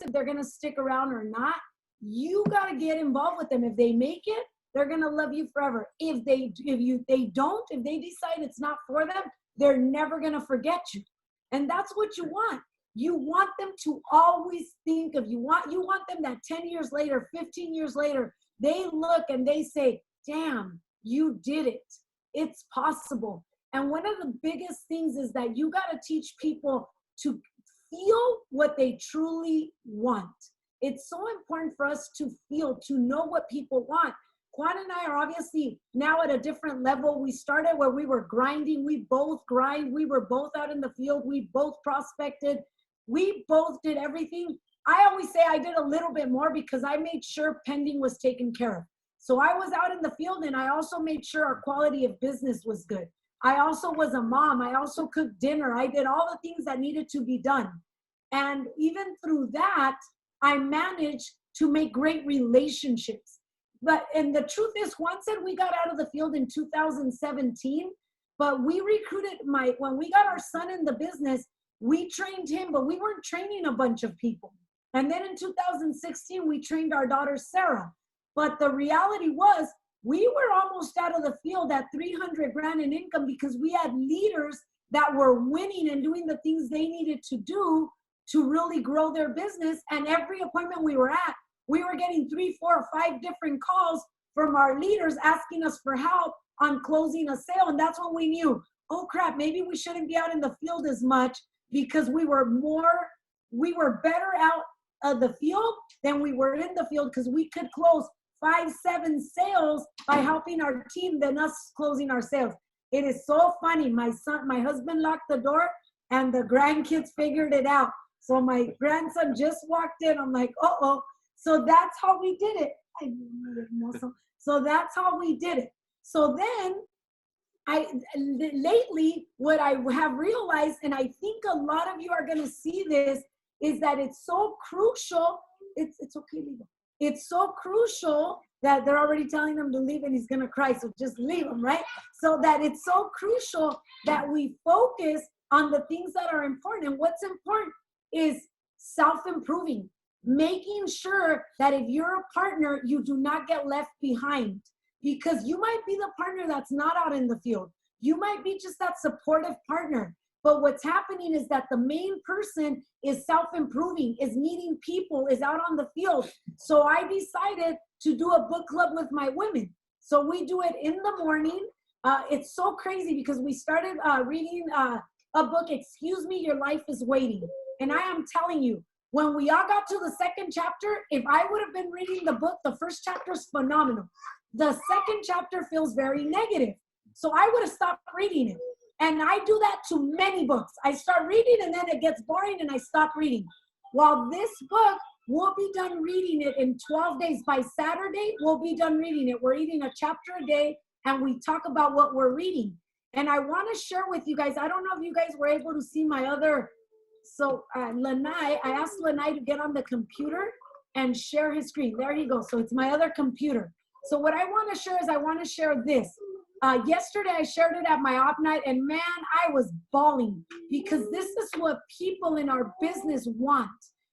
if they're going to stick around or not. You got to get involved with them. If they make it, they're going to love you forever. If they decide it's not for them, they're never going to forget you. And that's what you want. You want them to always think of you. You want them that 10 years later, 15 years later, they look and they say, damn, you did it. It's possible. And one of the biggest things is that you got to teach people to feel what they truly want. It's so important for us to feel, to know what people want. Juan and I are obviously now at a different level. We started where we were grinding. We both grind. We were both out in the field. We both prospected. We both did everything. I always say I did a little bit more because I made sure pending was taken care of. So I was out in the field, and I also made sure our quality of business was good. I also was a mom. I also cooked dinner. I did all the things that needed to be done. And even through that, I managed to make great relationships. And the truth is, Juan said we got out of the field in 2017, but we recruited when we got our son in the business, we trained him, but we weren't training a bunch of people. And then in 2016, we trained our daughter, Sarah. But the reality was, we were almost out of the field at 300 grand in income because we had leaders that were winning and doing the things they needed to do to really grow their business. And every appointment we were at, we were getting 3, 4, or 5 different calls from our leaders asking us for help on closing a sale. And that's when we knew, oh crap, maybe we shouldn't be out in the field as much, because we were better out of the field than we were in the field, because we could close 5, 7 sales by helping our team than us closing our sales. It is so funny. My husband locked the door and the grandkids figured it out. So my grandson just walked in. I'm like, uh-oh. So that's how we did it. So that's how we did it. So then lately, what I have realized, and I think a lot of you are going to see this, is that it's so crucial. It's okay, leave him. It's so crucial that they're already telling him to leave and he's going to cry. So just leave him, right? So that it's so crucial that we focus on the things that are important. And what's important is self-improving, making sure that if you're a partner, you do not get left behind. Because you might be the partner that's not out in the field. You might be just that supportive partner. But what's happening is that the main person is self-improving, is meeting people, is out on the field. So I decided to do a book club with my women. So we do it in the morning. It's so crazy because we started reading a book, Excuse Me, Your Life is Waiting. And I am telling you, when we all got to the second chapter, if I would have been reading the book, the first chapter is phenomenal. The second chapter feels very negative. So I would have stopped reading it. And I do that to many books. I start reading and then it gets boring and I stop reading. While this book, we'll be done reading it in 12 days. By Saturday, we'll be done reading it. We're reading a chapter a day and we talk about what we're reading. And I want to share with you guys, I don't know if you guys were able to see my other, so Lanai, I asked Lanai to get on the computer and share his screen. There he goes. So it's my other computer. So what I want to share is I want to share this. Yesterday, I shared it at my op night, and man, I was bawling because this is what people in our business want.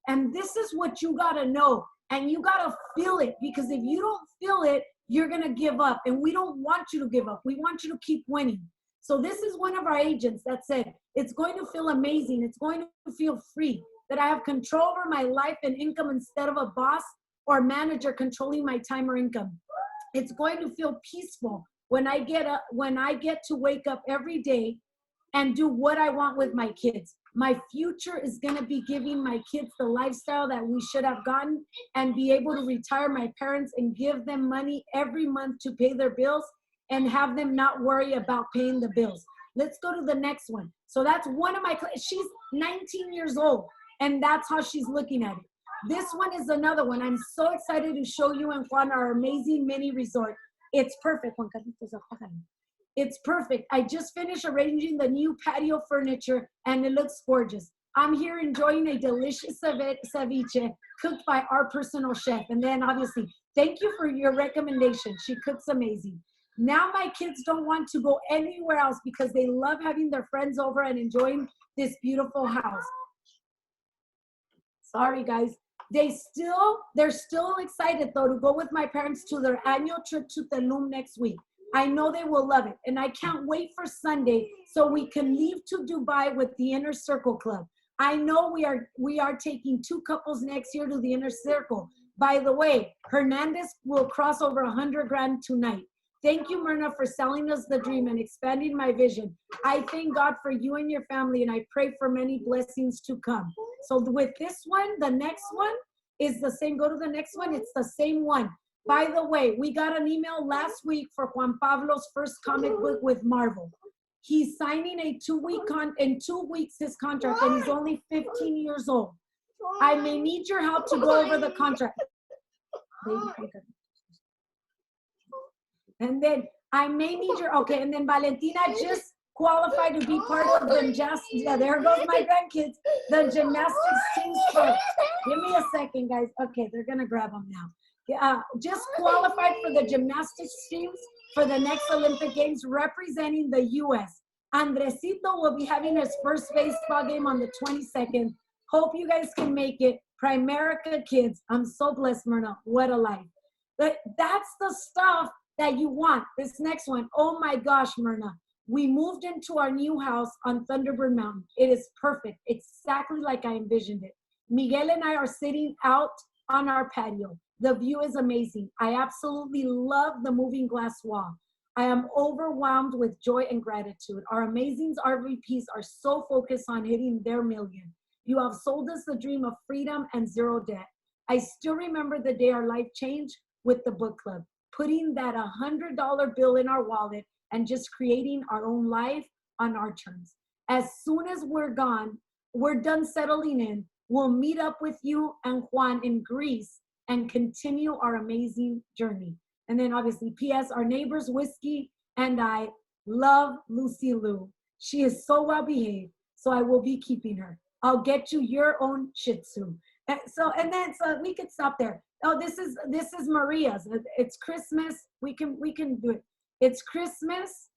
And this is what you got to know. And you got to feel it, because if you don't feel it, you're going to give up. And we don't want you to give up. We want you to keep winning. So this is one of our agents that said, it's going to feel amazing. It's going to feel free, that I have control over my life and income instead of a boss or manager controlling my time or income. It's going to feel peaceful when I get to wake up every day and do what I want with my kids. My future is going to be giving my kids the lifestyle that we should have gotten, and be able to retire my parents and give them money every month to pay their bills and have them not worry about paying the bills. Let's go to the next one. So that's one of my, she's 19 years old, and that's how she's looking at it. This one is another one. I'm so excited to show you and Juan our amazing mini resort. It's perfect. Juan Carlitos, it's perfect. I just finished arranging the new patio furniture and it looks gorgeous. I'm here enjoying a delicious ceviche cooked by our personal chef. And then obviously, thank you for your recommendation. She cooks amazing. Now my kids don't want to go anywhere else because they love having their friends over and enjoying this beautiful house. Sorry, guys. they're still excited though to go with my parents to their annual trip to Tulum next week. I know they will love it. And I can't wait for Sunday so we can leave to Dubai with the Inner Circle Club. I know we are taking 2 couples next year to the Inner Circle. By the way, Hernandez will cross over 100 grand tonight. Thank you, Myrna, for selling us the dream and expanding my vision. I thank God for you and your family, and I pray for many blessings to come. So with this one, the next one is the same. Go to the next one. It's the same one. By the way, we got an email last week for Juan Pablo's first comic book with Marvel. He's signing a 2-week in 2 weeks his contract, and he's only 15 years old. I may need your help to go over the contract. And then I may need your, okay, and then Valentina just qualified to be part of the there goes my grandkids, the gymnastics team sport. Give me a second, guys. Okay, they're gonna grab them now. Just qualified for the gymnastics teams for the next Olympic Games representing the U.S. Andresito will be having his first baseball game on the 22nd. Hope you guys can make it. Primerica kids, I'm so blessed, Myrna. What a life. But that's the stuff that you want. This next one, oh my gosh, Myrna. We moved into our new house on Thunderbird Mountain. It is perfect, exactly like I envisioned it. Miguel and I are sitting out on our patio. The view is amazing. I absolutely love the moving glass wall. I am overwhelmed with joy and gratitude. Our amazing RVPs are so focused on hitting their million. You have sold us the dream of freedom and zero debt. I still remember the day our life changed with the book club, putting that $100 bill in our wallet and just creating our own life on our terms. As soon as we're done settling in, we'll meet up with you and Juan in Greece and continue our amazing journey. And then obviously, P.S., our neighbors, Whiskey, and I love Lucy Lou. She is so well behaved, so I will be keeping her. I'll get you your own Shih Tzu. So we could stop there. Oh, this is Maria's. It's Christmas. We can do it. It's Christmas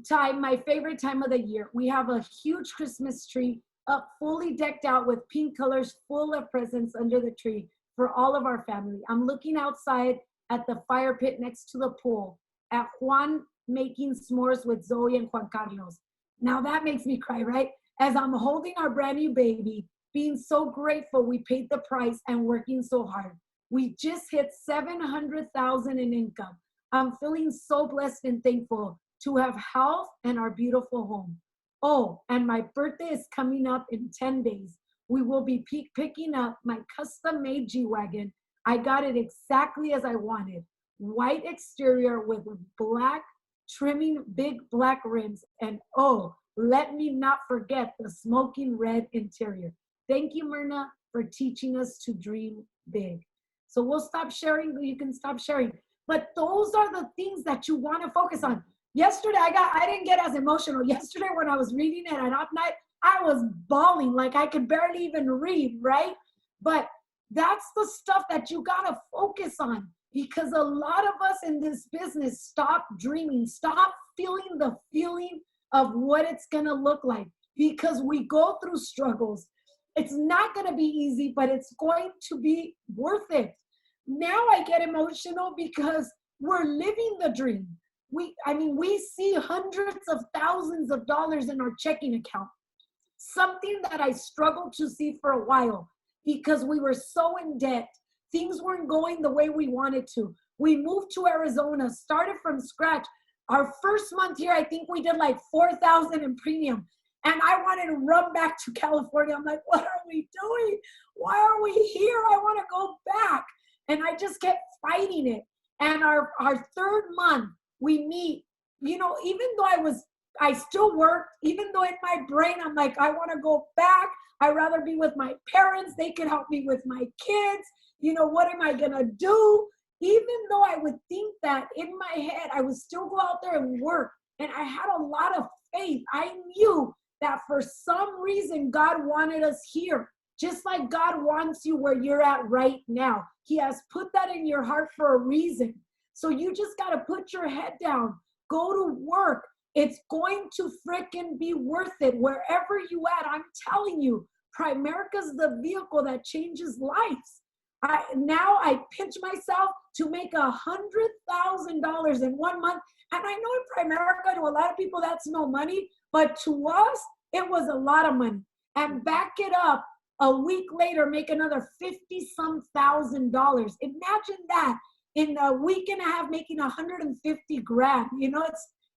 time, my favorite time of the year. We have a huge Christmas tree up, fully decked out with pink colors, full of presents under the tree for all of our family. I'm looking outside at the fire pit next to the pool, at Juan making s'mores with Zoe and Juan Carlos. Now that makes me cry, right? As I'm holding our brand new baby, being so grateful we paid the price and working so hard. We just hit 700,000 in income. I'm feeling so blessed and thankful to have health and our beautiful home. Oh, and my birthday is coming up in 10 days. We will be picking up my custom-made G-Wagon. I got it exactly as I wanted. White exterior with black trimming, big black rims, and oh, let me not forget the smoking red interior. Thank you, Myrna, for teaching us to dream big. So we'll stop sharing. You can stop sharing. But those are the things that you want to focus on. Yesterday, I didn't get as emotional. Yesterday, when I was reading it at Up Night, I was bawling like I could barely even read, right? But that's the stuff that you got to focus on, because a lot of us in this business stop dreaming, stop feeling the feeling of what it's going to look like, because we go through struggles. It's not going to be easy, but it's going to be worth it. Now I get emotional because we're living the dream. We see hundreds of thousands of dollars in our checking account, something that I struggled to see for a while because we were so in debt. Things weren't going the way we wanted to. We moved to Arizona, started from scratch. Our first month here, I think we did like $4,000 in premium. And I wanted to run back to California. I'm like, what are we doing? Why are we here? I want to go back. And I just kept fighting it. And our third month, we meet, even though I still work, even though in my brain, I'm like, I want to go back. I'd rather be with my parents. They could help me with my kids. What am I going to do? Even though I would think that in my head, I would still go out there and work. And I had a lot of faith. I knew that for some reason, God wanted us here. Just like God wants you where you're at right now. He has put that in your heart for a reason. So you just got to put your head down, go to work. It's going to freaking be worth it. Wherever you at, I'm telling you, Primerica's the vehicle that changes lives. Now I pinch myself to make $100,000 in 1 month. And I know in Primerica, to a lot of people, that's no money, but to us, it was a lot of money. And back it up, a week later, make another 50-some thousand dollars. Imagine that in a week and a half, making 150 grand. You know,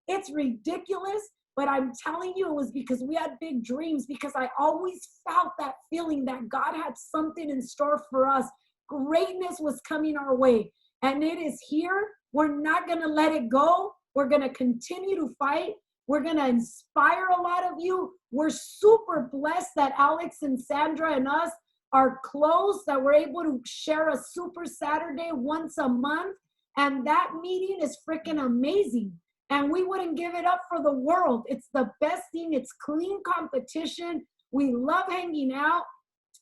it's ridiculous, but I'm telling you, it was because we had big dreams, because I always felt that feeling that God had something in store for us. Greatness was coming our way, and it is here. We're not going to let it go. We're going to continue to fight. We're going to inspire a lot of you. We're super blessed that Alex and Sandra and us are close, that we're able to share a Super Saturday once a month. And that meeting is freaking amazing. And we wouldn't give it up for the world. It's the best thing. It's clean competition. We love hanging out.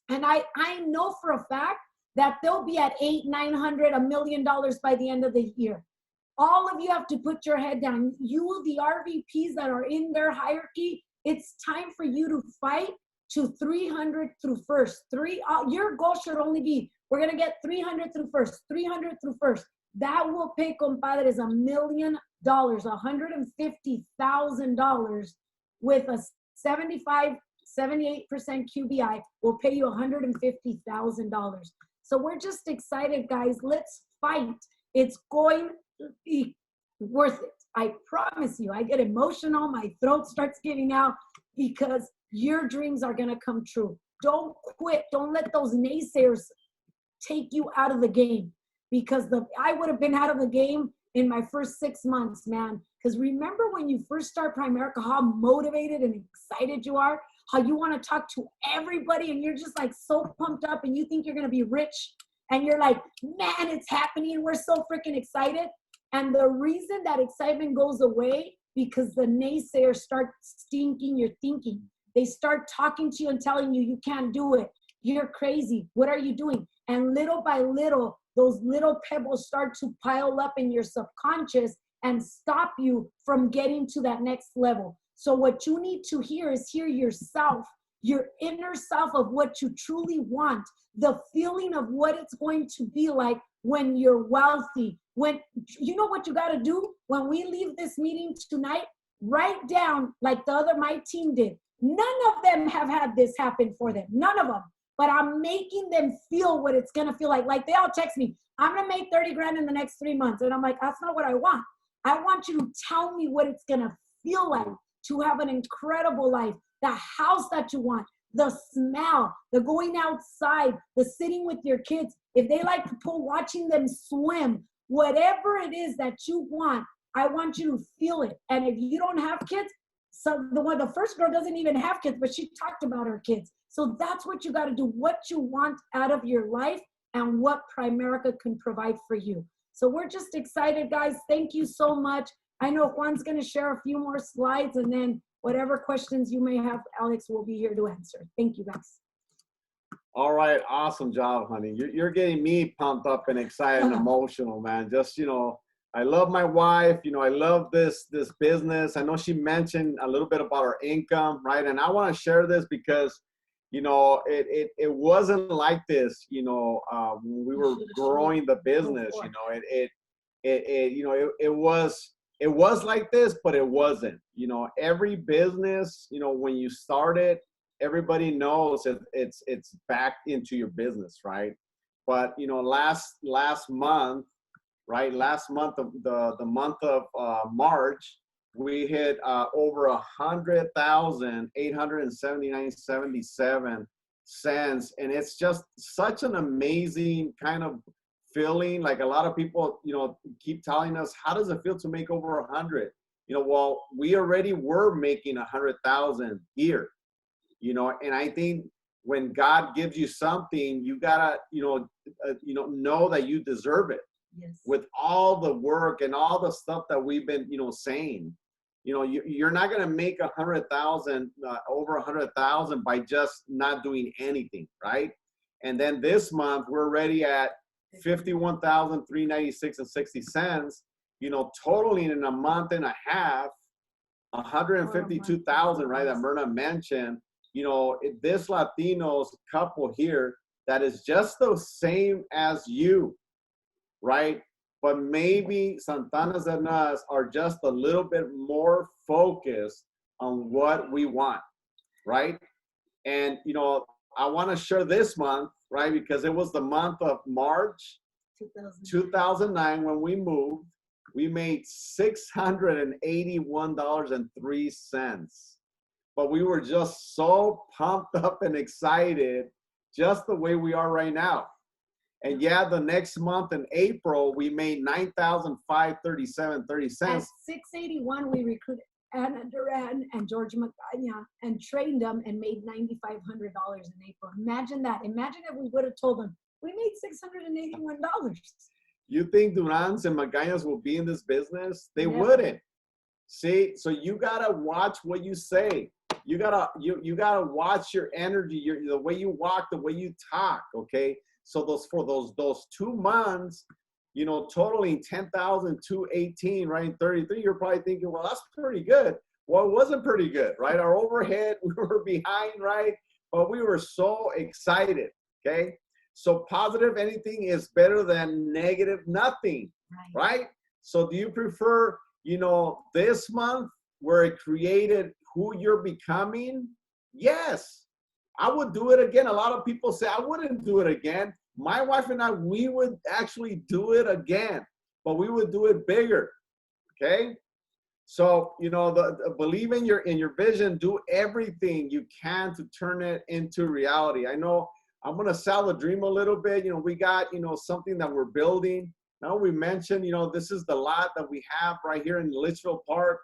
And I know for a fact that they'll be at $800, $900, $1 million by the end of the year. All of you have to put your head down. You, the RVPs that are in their hierarchy, it's time for you to fight to 300 through first. Your goal should only be, we're going to get 300 through first, 300 through first. That will pay, compadres, $1 million, $150,000 with a 78% QBI will pay you $150,000. So we're just excited, guys. Let's fight. It's going to be worth it. I promise you. I get emotional. My throat starts giving out because your dreams are going to come true. Don't quit. Don't let those naysayers take you out of the game, because I would have been out of the game in my first 6 months, man. Because remember when you first start Primerica, how motivated and excited you are, how you want to talk to everybody, and you're just like so pumped up, and you think you're going to be rich, and you're like, man, it's happening. We're so freaking excited. And the reason that excitement goes away, because the naysayers start stinking your thinking. They start talking to you and telling you, you can't do it. You're crazy. What are you doing? And little by little, those little pebbles start to pile up in your subconscious and stop you from getting to that next level. So what you need to hear is hear yourself, your inner self of what you truly want, the feeling of what it's going to be like when you're wealthy. When you know what you got to do when we leave this meeting tonight, write down like my team did. None of them have had this happen for them. None of them. But I'm making them feel what it's going to feel like. Like they all text me, I'm going to make 30 grand in the next 3 months. And I'm like, that's not what I want. I want you to tell me what it's going to feel like to have an incredible life, the house that you want, the smell, the going outside, the sitting with your kids. If they like the pool, watching them swim, whatever it is that you want, I want you to feel it. And if you don't have kids, so the first girl doesn't even have kids, but she talked about her kids. So that's what you got to do, what you want out of your life and what Primerica can provide for you. So we're just excited, guys. Thank you so much. I know Juan's going to share a few more slides, and then whatever questions you may have, Alex will be here to answer. Thank you, guys. All right. Awesome job, honey. You're getting me pumped up and excited and emotional, man. Just, I love my wife. I love this business. I know she mentioned a little bit about her income, right? And I want to share this because, it wasn't like this, when we were growing the business. It was like this, but it wasn't. Every business, when you start it, everybody knows it's back into your business, right? But last month, right? Last month of the month of March, we hit over 100,879.77 cents, and it's just such an amazing kind of feeling. Like a lot of people, keep telling us, how does it feel to make over 100? Well, we already were making 100,000 here, and I think when God gives you something, you gotta, know that you deserve it. Yes. With all the work and all the stuff that we've been, saying, you're not going to make 100,000, over 100,000 by just not doing anything, right? And then this month we're already at 51,396.60, totaling in a month and a half, 152,000, right? That Myrna mentioned. this Latinos couple here that is just the same as you, right? But maybe Santanas and us are just a little bit more focused on what we want, right? And, I want to share this month, right? Because it was the month of March 2009 when we moved. We made $681.03. But we were just so pumped up and excited, just the way we are right now. And yeah, the next month in April, we made $9,537.30. At 681, we recruited Anna Duran and George Macaya and trained them and made $9,500 in April. Imagine that. Imagine if we would have told them, we made $681. You think Durans and Magañas will be in this business? They Never. Wouldn't. See, so you gotta watch what you say. You gotta watch your energy, the way you walk, the way you talk. Okay. So those 2 months, totaling 10,218, right? In 33, you're probably thinking, well, that's pretty good. Well, it wasn't pretty good, right? Our overhead, we were behind, right? But we were so excited. Okay. So positive anything is better than negative nothing, right? So do you prefer, this month where it created who you're becoming? Yes, I would do it again. A lot of people say I wouldn't do it again. My wife and I, we would actually do it again, but we would do it bigger. Okay. So, believe in your vision, do everything you can to turn it into reality. I know I'm going to sell the dream a little bit. We got, something that we're building. Now we mentioned, this is the lot that we have right here in Litchfield Park.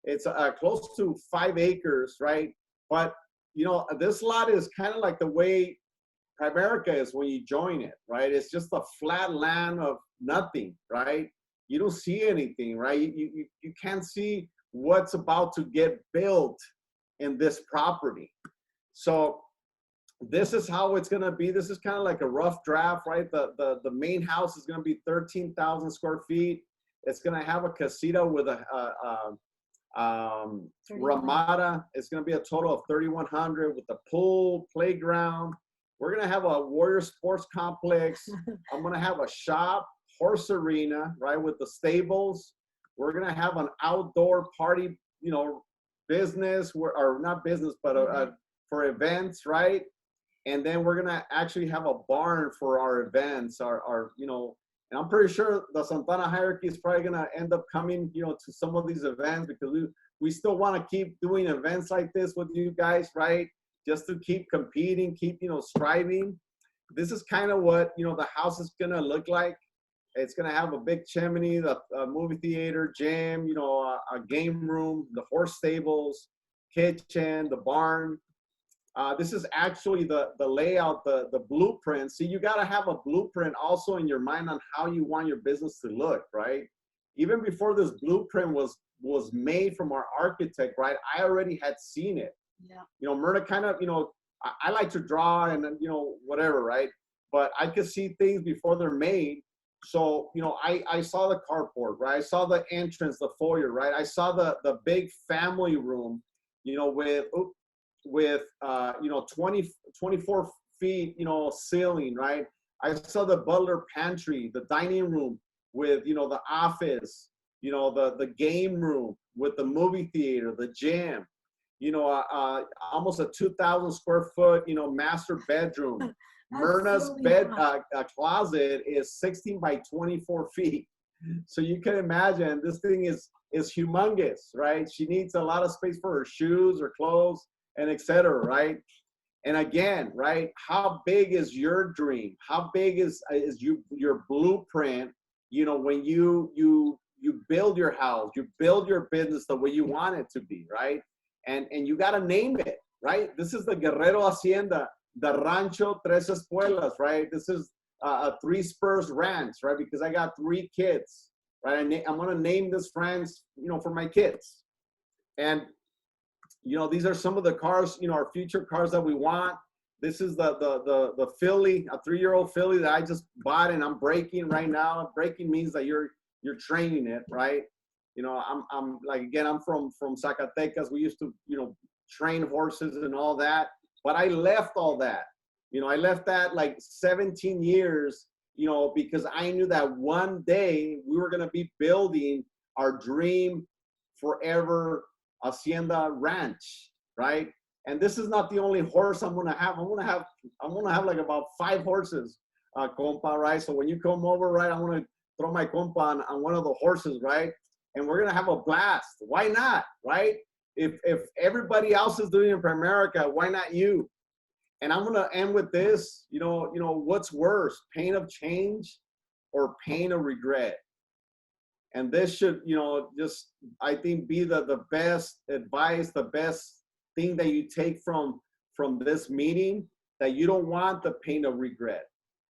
It's close to 5 acres, right? But, this lot is kind of like the way Primerica is when you join it, right? It's just a flat land of nothing, right? You don't see anything, right? You can't see what's about to get built in this property. So this is how it's going to be. This is kind of like a rough draft, right? The main house is going to be 13,000 square feet. It's going to have a casita with a ramada. It's going to be a total of 3,100 with a pool, playground. We're going to have a Warrior Sports Complex. I'm going to have a shop, horse arena, right, with the stables. We're going to have an outdoor party, business, or not business, but for events, right? And then we're going to actually have a barn for our events, and I'm pretty sure the Santana hierarchy is probably going to end up coming, to some of these events, because we still want to keep doing events like this with you guys, right? Just to keep competing, keep, striving. This is kind of what, the house is going to look like. It's going to have a big chimney, the movie theater, gym, a game room, the horse stables, kitchen, the barn. This is actually the layout, the blueprint. See, you got to have a blueprint also in your mind on how you want your business to look, right? Even before this blueprint was made from our architect, right? I already had seen it. Yeah. Myrna kind of, I like to draw and, whatever, right? But I could see things before they're made. So, I saw the carport, right? I saw the entrance, the foyer, right? I saw the big family room, with 24 feet, ceiling, right? I saw the butler pantry, the dining room with, the office, the game room with the movie theater, the gym, almost a 2,000 square foot, master bedroom. Myrna's bed closet is 16 by 24 feet. So you can imagine this thing is humongous, right? She needs a lot of space for her shoes, her clothes, and etc., right? And again, right, how big is your dream? How big is your blueprint? When you build your house, you build your business the way you want it to be, right? And you got to name it, right? This is the Guerrero Hacienda, the Rancho Tres Espuelas, right? This is a 3 Spurs ranch, right? Because I got 3 kids, right? I'm going to name this ranch, for my kids. And, these are some of the cars, our future cars that we want. This is the filly, a 3-year-old filly that I just bought and I'm breaking right now. Breaking means that you're training it, right? I'm like, again, I'm from Zacatecas. We used to, train horses and all that. But I left all that. You know, I left that like 17 years, you know, because I knew that one day we were going to be building our dream forever hacienda ranch, right? And this is not the only horse I'm going to have. I'm going to have like about 5 horses, compa, right? So when you come over, right, I'm going to throw my compa on one of the horses, right? And we're going to have a blast. Why not, right? If everybody else is doing it for America, why not you? And I'm going to end with this, you know, what's worse, pain of change or pain of regret? And this should, you know, just, I think, be the best advice, the best thing that you take from this meeting, that you don't want the pain of regret.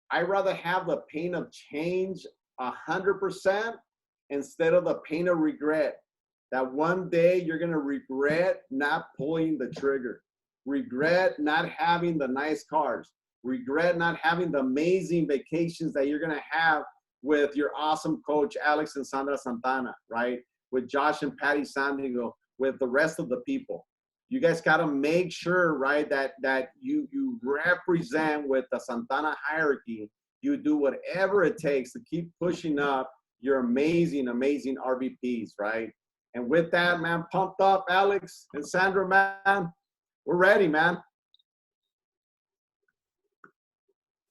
I'd rather have the pain of change 100% instead of the pain of regret. That one day you're going to regret not pulling the trigger, regret not having the nice cars, regret not having the amazing vacations that you're going to have with your awesome coach, Alex and Sandra Santana, right? With Josh and Patty Sandigo, with the rest of the people. You guys got to make sure, right, that you represent with the Santana hierarchy. You do whatever it takes to keep pushing up your amazing, amazing RVPs, right? And with that, man, pumped up, Alex and Sandra, man. We're ready, man.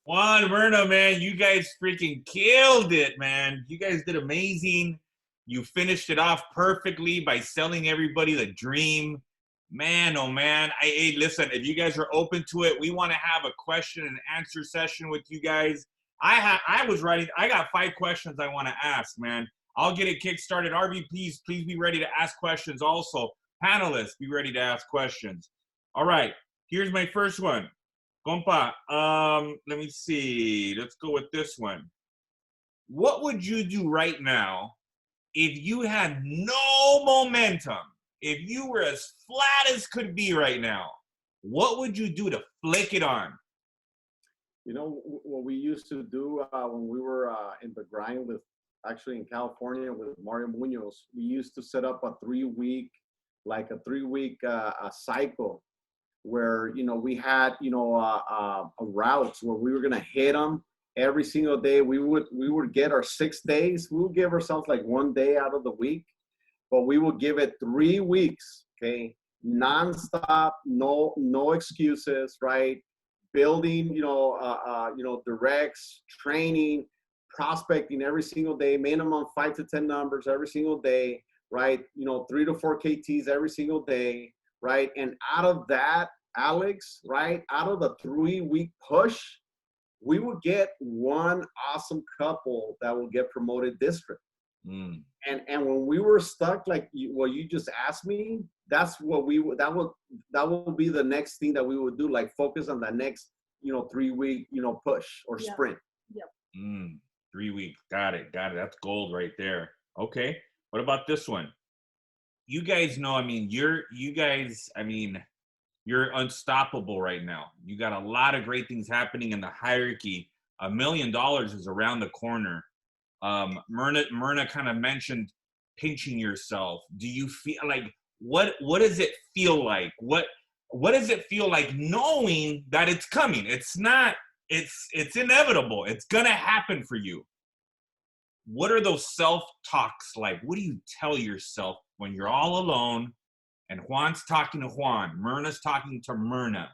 Juan, Myrna, man, you guys freaking killed it, man. You guys did amazing. You finished it off perfectly by selling everybody the dream. Man, oh man. Hey, listen, if you guys are open to it, we want to have a question and answer session with you guys. I got 5 questions I want to ask, man. I'll get it kickstarted. RVPs, please be ready to ask questions also. Panelists, be ready to ask questions. All right, here's my first one. Compa, let me see. Let's go with this one. What would you do right now if you had no momentum? If you were as flat as could be right now, what would you do to flick it on? You know, what we used to do when we were in the grind with, actually in California with Mario Munoz, we used to set up a 3-week cycle where, you know, we had, you know, routes where we were going to hit them every single day. We would get our 6 days. We would give ourselves like 1 day out of the week, but we would give it 3 weeks, okay? Nonstop, no excuses, right? Building, you know, directs, training, prospecting every single day, minimum 5 to 10 numbers every single day, right? You know, 3 to 4 KTs every single day, right? And out of that, Alex, right, out of the 3-week push, we would get one awesome couple that will get promoted district. And when we were stuck, like what you just asked me, that's what that will be the next thing that we would do, like focus on the next, you know, 3-week, you know, push or sprint. Yep. 3 weeks. Got it. That's gold right there. Okay. What about this one? You guys know, you're unstoppable right now. You got a lot of great things happening in the hierarchy. $1 million is around the corner. Myrna kind of mentioned pinching yourself. Do you feel like, what does it feel like? What does it feel like knowing that it's coming? It's inevitable. It's gonna happen for you. What are those self-talks like? What do you tell yourself when you're all alone and Juan's talking to Juan, Myrna's talking to Myrna?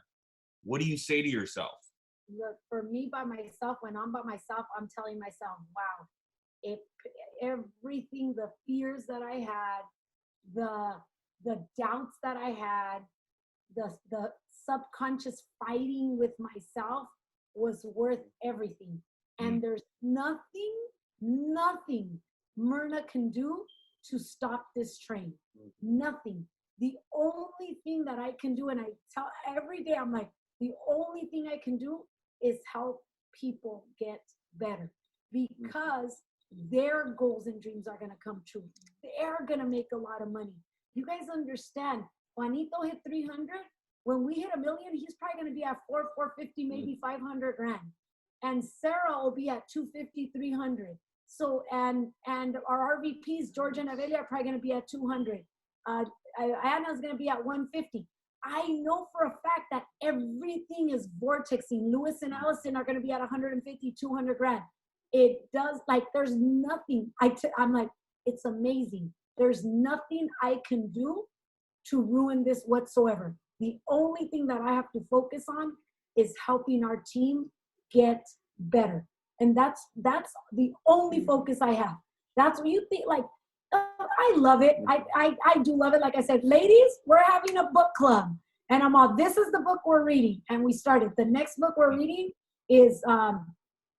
What do you say to yourself? Look, for me, by myself, when I'm by myself, I'm telling myself, wow, if everything, the fears that I had, the doubts that I had, the subconscious fighting with myself was worth everything. And there's nothing Myrna can do to stop this train. Nothing. The only thing that I can do, and I tell every day, I'm like, the only thing I can do is help people get better, because their goals and dreams are going to come true. They're going to make a lot of money. You guys understand, Juanito hit 300. When we hit $1 million, he's probably going to be at 450, maybe 500 grand. And Sarah will be at 250, 300. So, and our RVPs, Georgia and Avelia, are probably going to be at 200. Anna's going to be at 150. I know for a fact that everything is vortexing. Lewis and Allison are going to be at 150, 200 grand. It does, like, there's nothing. I'm like, it's amazing. There's nothing I can do to ruin this whatsoever. The only thing that I have to focus on is helping our team get better. And that's the only focus I have. That's what you think, like, I love it. I do love it. Like I said, ladies, we're having a book club. And I'm all, this is the book we're reading. And we started. The next book we're reading is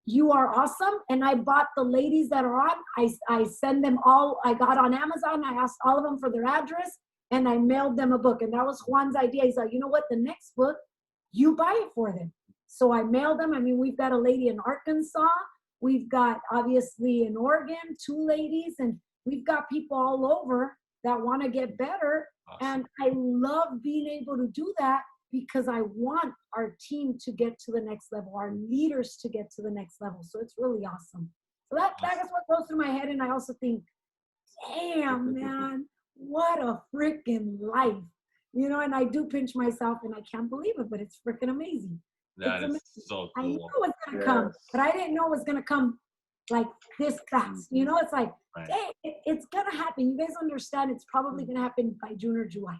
You Are Awesome. And I bought the ladies that are on. I send them all. I got on Amazon. I asked all of them for their address. And I mailed them a book. And that was Juan's idea. He's like, you know what? The next book, you buy it for them. So I mailed them. I mean, we've got a lady in Arkansas. We've got, obviously, in Oregon, 2 ladies. And we've got people all over that want to get better. Awesome. And I love being able to do that because I want our team to get to the next level, our leaders to get to the next level. So it's really awesome. So that is what goes through my head. And I also think, damn, man, what a freaking life. You know, and I do pinch myself and I can't believe it, but it's freaking amazing. That is so cool. I knew it was going to come, but I didn't know it was going to come like this fast. You know, it's like, hey, it's going to happen. You guys understand it's probably going to happen by June or July.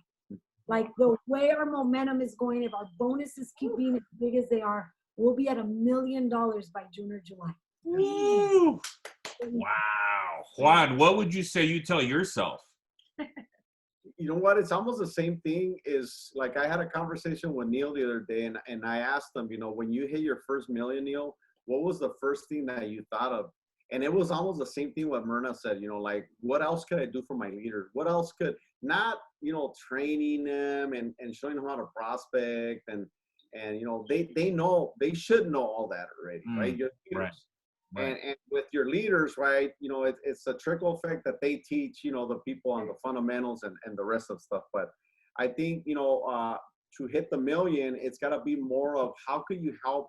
Like the way our momentum is going, if our bonuses keep being as big as they are, we'll be at $1 million by June or July. Woo! Wow. Juan, what would you say you tell yourself? You know what? It's almost the same thing. Is like I had a conversation with Neil the other day, and I asked him, you know, when you hit your first million, Neil, what was the first thing that you thought of? And it was almost the same thing what Myrna said, you know, like, what else could I do for my leaders? What else could, not, you know, training them and showing them how to prospect and you know, they know, they should know all that already, right? Your leaders. Right. And with your leaders, right, you know, it's a trickle effect that they teach, you know, the people on the fundamentals and the rest of stuff. But I think, you know, to hit the million, it's got to be more of how could you help,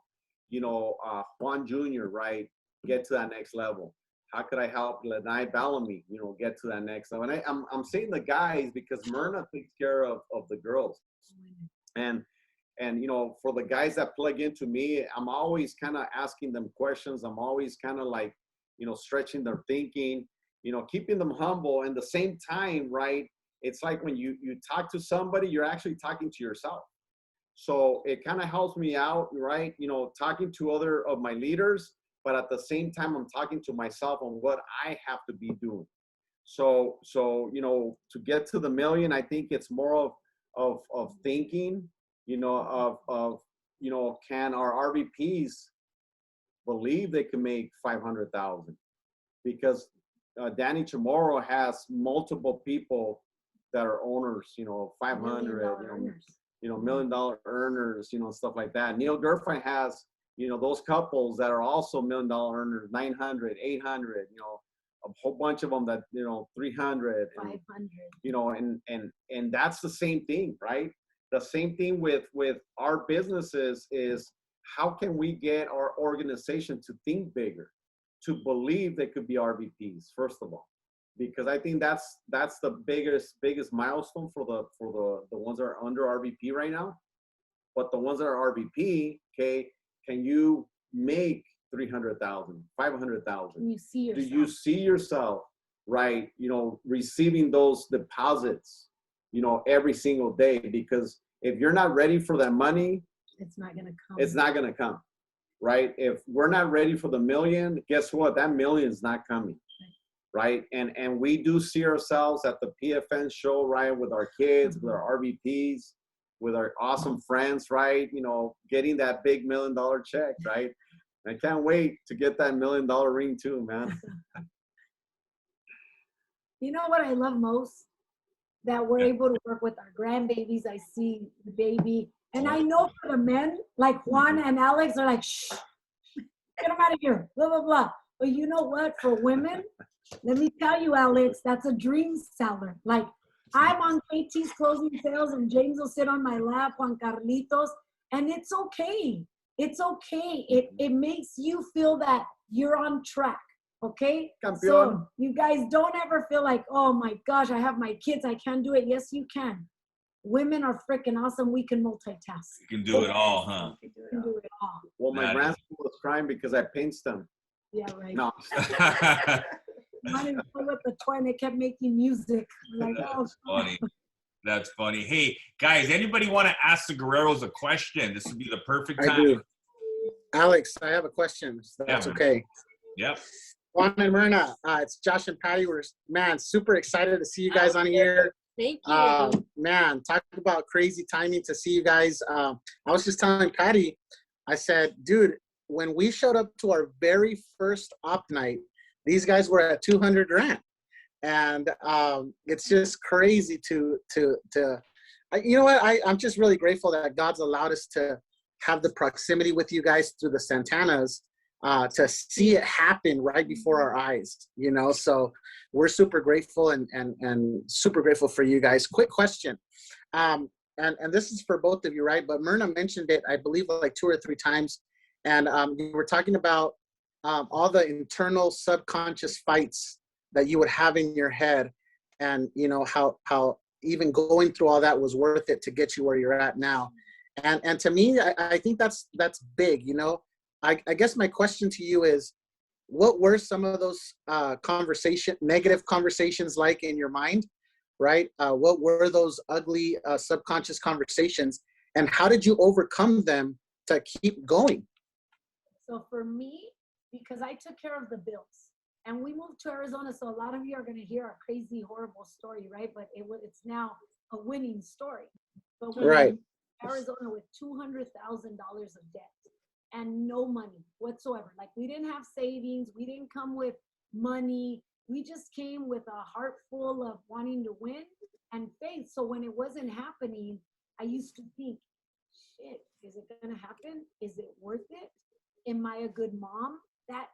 you know, Juan Jr., right, get to that next level? How could I help Lanai Bellamy, you know, get to that next level? And I'm saying the guys because Myrna takes care of the girls. And you know, for the guys that plug into me, I'm always kind of asking them questions. I'm always kind of like, you know, stretching their thinking, you know, keeping them humble. And the same time, right, it's like when you talk to somebody, you're actually talking to yourself. So it kind of helps me out, right? You know, talking to other of my leaders, but at the same time, I'm talking to myself on what I have to be doing. So you know, to get to the million, I think it's more of thinking, you know, you know, can our RVPs believe they can make 500,000? Because Danny Chamorro has multiple people that are owners, you know, 500, you know, $1 million earners, you know, stuff like that. Neil Gerfine has, you know, those couples that are also $1 million earners, 900, 800, you know, a whole bunch of them that, you know, 300, 500, you know, and that's the same thing, right? The same thing with our businesses is how can we get our organization to think bigger, to believe they could be RVPs, first of all, because I think that's the biggest milestone for the ones that are under RVP right now. But the ones that are RVP, okay, can you make 300,000, 500,000? You see yourself. Do you see yourself, right, you know, receiving those deposits, you know, every single day? Because if you're not ready for that money, it's not going to come. It's not going to come, right? If we're not ready for the million, guess what? That million is not coming, right? And we do see ourselves at the PFN show, right, with our kids, with our RVPs, with our awesome friends, right? You know, getting that big $1 million check, right? I can't wait to get that $1 million ring too, man. You know what I love most? That we're able to work with our grandbabies. I see the baby. And I know for the men, like Juan and Alex, are like, shh, get them out of here, blah, blah, blah. But you know what? For women, let me tell you, Alex, that's a dream seller. Like, I'm on KT's closing sales, and James will sit on my lap, Juan Carlitos, and it's okay. It's okay. It makes you feel that you're on track. Okay, Campeón. So you guys don't ever feel like, oh my gosh, I have my kids, I can't do it. Yes, you can. women are freaking awesome. We can multitask. You can do it all, huh? We can do it all. Well, my grandson was crying because I pinched him. Yeah, right. No. Mine didn't play with the toy and they kept making music. Like, That's funny. That's funny. Hey, guys, anybody want to ask the Guerreros a question? This would be the perfect time. I do. Alex, I have a question. So that's okay. Yep. Juan and Myrna, it's Josh and Patty. We're, man, super excited to see you guys on here. Thank you. Man, talk about crazy timing to see you guys. I was just telling Patty, I said, dude, when we showed up to our very first op night, these guys were at 200 grand. And it's just crazy to you know what? I'm just really grateful that God's allowed us to have the proximity with you guys through the Santanas, to see it happen right before our eyes, you know? So we're super grateful and super grateful for you guys. Quick question. And this is for both of you, right? But Myrna mentioned it, I believe, like 2 or 3 times. And you were talking about all the internal subconscious fights that you would have in your head, and you know how even going through all that was worth it to get you where you're at now. And to me, I think that's big. You know, I guess my question to you is, what were some of those negative conversations like in your mind, right? What were those ugly subconscious conversations, and how did you overcome them to keep going? So for me, because I took care of the bills. And we moved to Arizona, so a lot of you are going to hear a crazy, horrible story, right? But it's now a winning story. But we Right. moved to Arizona with $200,000 of debt and no money whatsoever. Like, we didn't have savings. We didn't come with money. We just came with a heart full of wanting to win and faith. So when it wasn't happening, I used to think, shit, is it going to happen? Is it worth it? Am I a good mom? That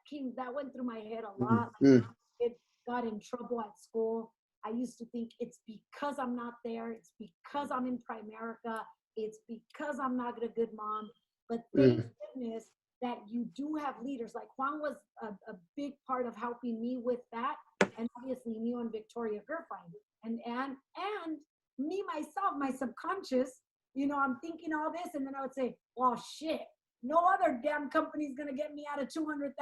went through my head a lot. Like, it got in trouble at school. I used to think it's because I'm not there. It's because I'm in Primerica. It's because I'm not a good mom. But thank goodness that you do have leaders. Like Juan was a big part of helping me with that. And obviously you and Victoria Gerfine. And me, myself, my subconscious, you know, I'm thinking all this. And then I would say, well, shit. No other damn company's gonna get me out of $200,000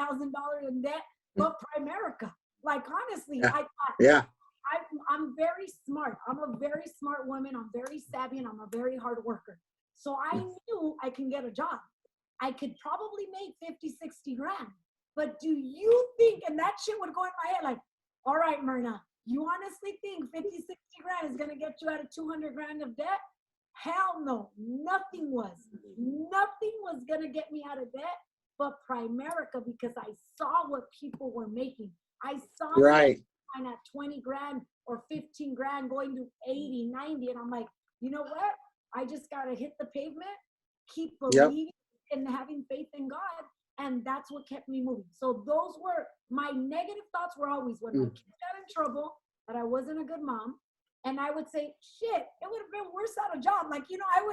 in debt but Primerica. Like, honestly, I thought, I'm very smart. I'm a very smart woman. I'm very savvy, and I'm a very hard worker. So I knew I can get a job. I could probably make 50, 60 grand. But do you think, and that shit would go in my head like, all right, Myrna, you honestly think 50, 60 grand is gonna get you out of 200 grand of debt? Hell no, nothing was going to get me out of debt but Primerica, because I saw what people were making. I saw right at 20 grand or 15 grand going to 80, 90. And I'm like, you know what? I just got to hit the pavement, keep believing and having faith in God. And that's what kept me moving. So those were my negative thoughts, were always when my kids got in trouble, that I wasn't a good mom. And I would say, shit, it would have been worse out of job. Like, you know, I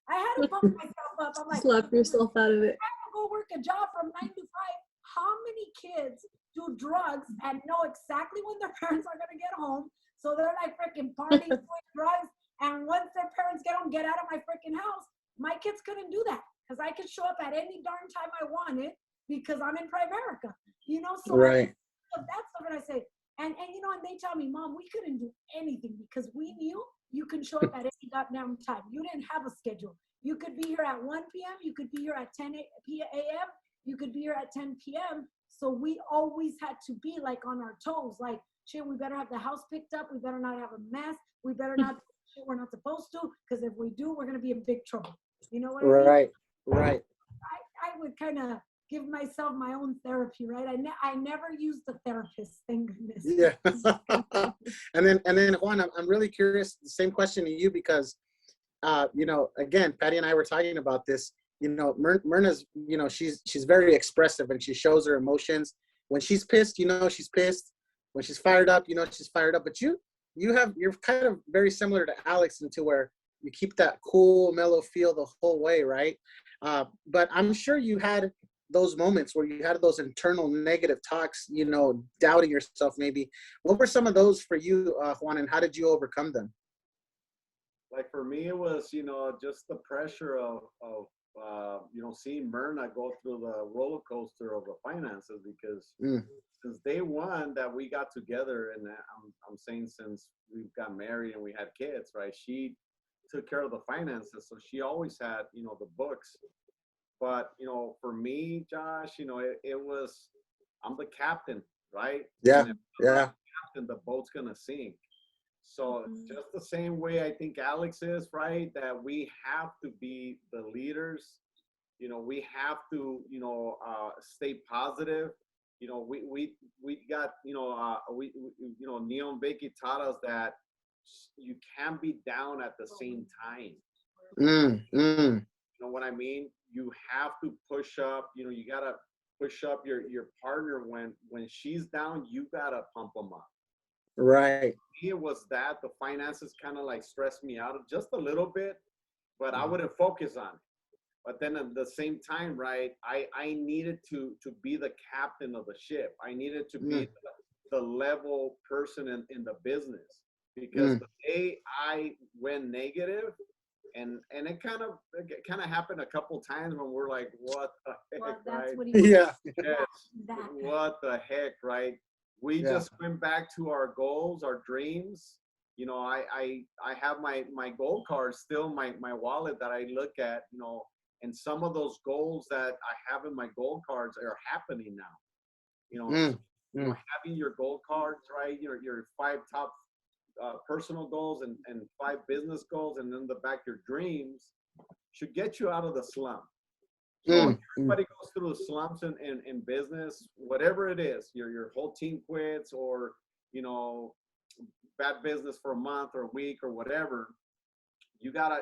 had to pump myself up. I'm like, slap yourself out of it. I have to go work a job from 9 to 5. How many kids do drugs and know exactly when their parents are going to get home? So they're like freaking partying, doing drugs. And once their parents get home, get out of my freaking house. My kids couldn't do that because I could show up at any darn time I wanted because I'm in Primerica, you know? So that's what I say. And you know, and they tell me, Mom, we couldn't do anything because we knew you can show up at any goddamn time. You didn't have a schedule. You could be here at 1 p.m. You could be here at 10 a.m. You could be here at 10 p.m. So we always had to be like on our toes. Like, shit, we better have the house picked up. We better not have a mess. We better not do shit we're not supposed to, because if we do, we're going to be in big trouble. You know what I mean? Right. I would kind of give myself my own therapy, right? I never used the therapist, thank goodness. Yeah. and then Juan, I'm really curious, the same question to you, because you know, again, Patty and I were talking about this. You know, Myrna's, you know, she's very expressive and she shows her emotions. When she's pissed, you know, she's pissed. When she's fired up, you know, she's fired up. But you're kind of very similar to Alex, into where you keep that cool, mellow feel the whole way, right? But I'm sure you had those moments where you had those internal negative talks, you know, doubting yourself maybe. What were some of those for you, Juan, and how did you overcome them? like for me, it was, just the pressure of seeing Myrna go through the roller coaster of the finances, because since day one that we got together, and I'm saying since we got married and we had kids, right? She took care of the finances, so she always had, the books. But for me, Josh, it was, I'm the captain, right? Yeah, and if I'm yeah. not the captain, the boat's gonna sink. So just the same way I think Alex is, right? That we have to be the leaders. We have to, stay positive. We got, Neil and Vicky taught us that you can't be down at the same time. You know what I mean? You have to push up. You gotta push up your partner when she's down. You gotta pump them up. Right. It was that the finances kind of like stressed me out just a little bit, but I wouldn't focus on it. But then at the same time, right, I needed to be the captain of the ship. I needed to be the level person in the business, because the day I went negative, and it kind of happened a couple times when we're like, what the heck, Well, that's right? what he Yeah. Yes. that. What the heck, right? We just went back to our goals, our dreams. I have my goal cards still in my wallet that I look at, and some of those goals that I have in my goal cards are happening now. Having your goal cards, right? Your 5 top personal goals and 5 business goals, and then the back your dreams should get you out of the slump. So everybody goes through the slumps in business, whatever it is. Your whole team quits, or bad business for a month or a week or whatever. You gotta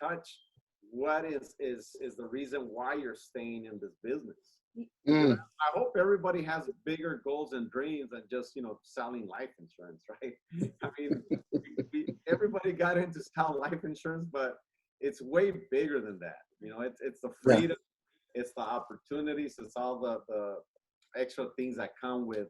touch what is the reason why you're staying in this business. I hope everybody has bigger goals and dreams than just selling life insurance, right? I mean, everybody got into selling life insurance, but it's way bigger than that. It's the freedom. It's the opportunities. It's all the extra things that come with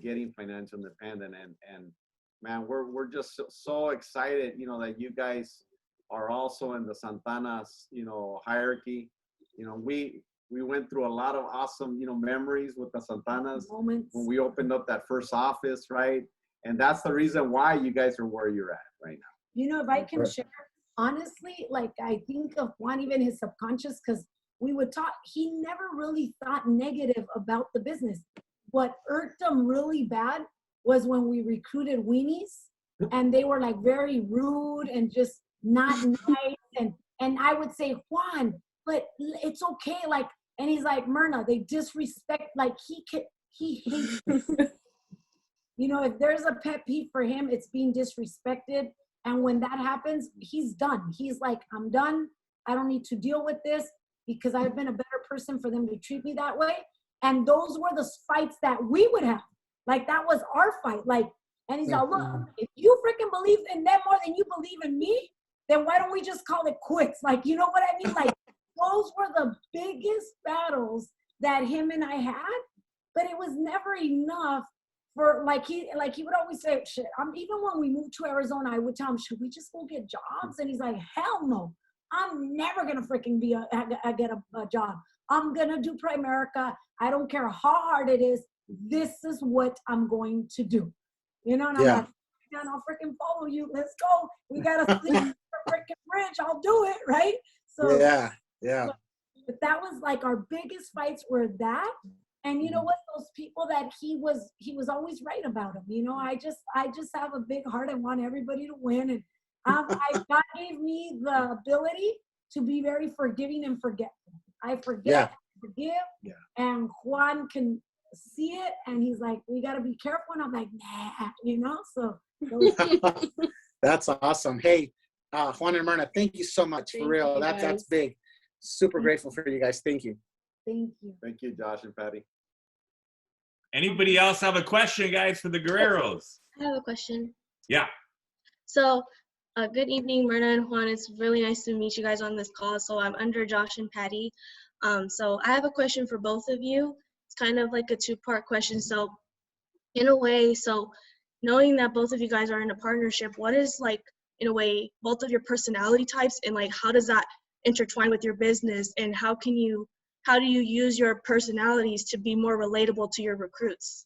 getting financial independent. And man, we're just so excited, that you guys are also in the Santana's, hierarchy. We went through a lot of awesome, memories with the Santanas Moments. when we opened up that first office, right? And that's the reason why you guys are where you're at right now. If I can share, honestly, like I think of Juan, even his subconscious, because we would talk, he never really thought negative about the business. What irked him really bad was when we recruited weenies, and they were like very rude and just not nice. And I would say, Juan, but it's okay. Like, and he's like, Myrna, they disrespect, like he hates if there's a pet peeve for him, it's being disrespected. And when that happens, he's done. He's like, I'm done. I don't need to deal with this, because I've been a better person for them to treat me that way. And those were the fights that we would have. Like, that was our fight. Like, and he's like, look, if you freaking believe in them more than you believe in me, then why don't we just call it quits? Like, you know what I mean? Like, those were the biggest battles that him and I had, but it was never enough for, he would always say, shit, even when we moved to Arizona, I would tell him, should we just go get jobs? And he's like, hell no. I'm never gonna freaking get a job. I'm gonna do Primerica. I don't care how hard it is. This is what I'm going to do. And I'm like, man, I'll freaking follow you. Let's go. We gotta sleep on the freaking bridge. I'll do it, right? So yeah. But that was like our biggest fights were that. And you know what? Those people that he was always right about them. I just have a big heart. I want everybody to win. And God gave me the ability to be very forgiving and forgetful. I forget, forgive, and Juan can see it, and he's like, we got to be careful. And I'm like, nah, so. That's awesome. Hey, Juan and Myrna, thank you so much. For real. That's big. Super grateful for you guys. Thank you. Thank you. Thank you, Josh and Patty. Anybody else have a question, guys, for the Guerreros? I have a question. Yeah. So, good evening, Myrna and Juan. It's really nice to meet you guys on this call. So I'm under Josh and Patty. So I have a question for both of you. It's kind of like a 2-part question. So in a way, so knowing that both of you guys are in a partnership, what is like in a way, both of your personality types, and like how does that intertwine with your business, and how do you use your personalities to be more relatable to your recruits?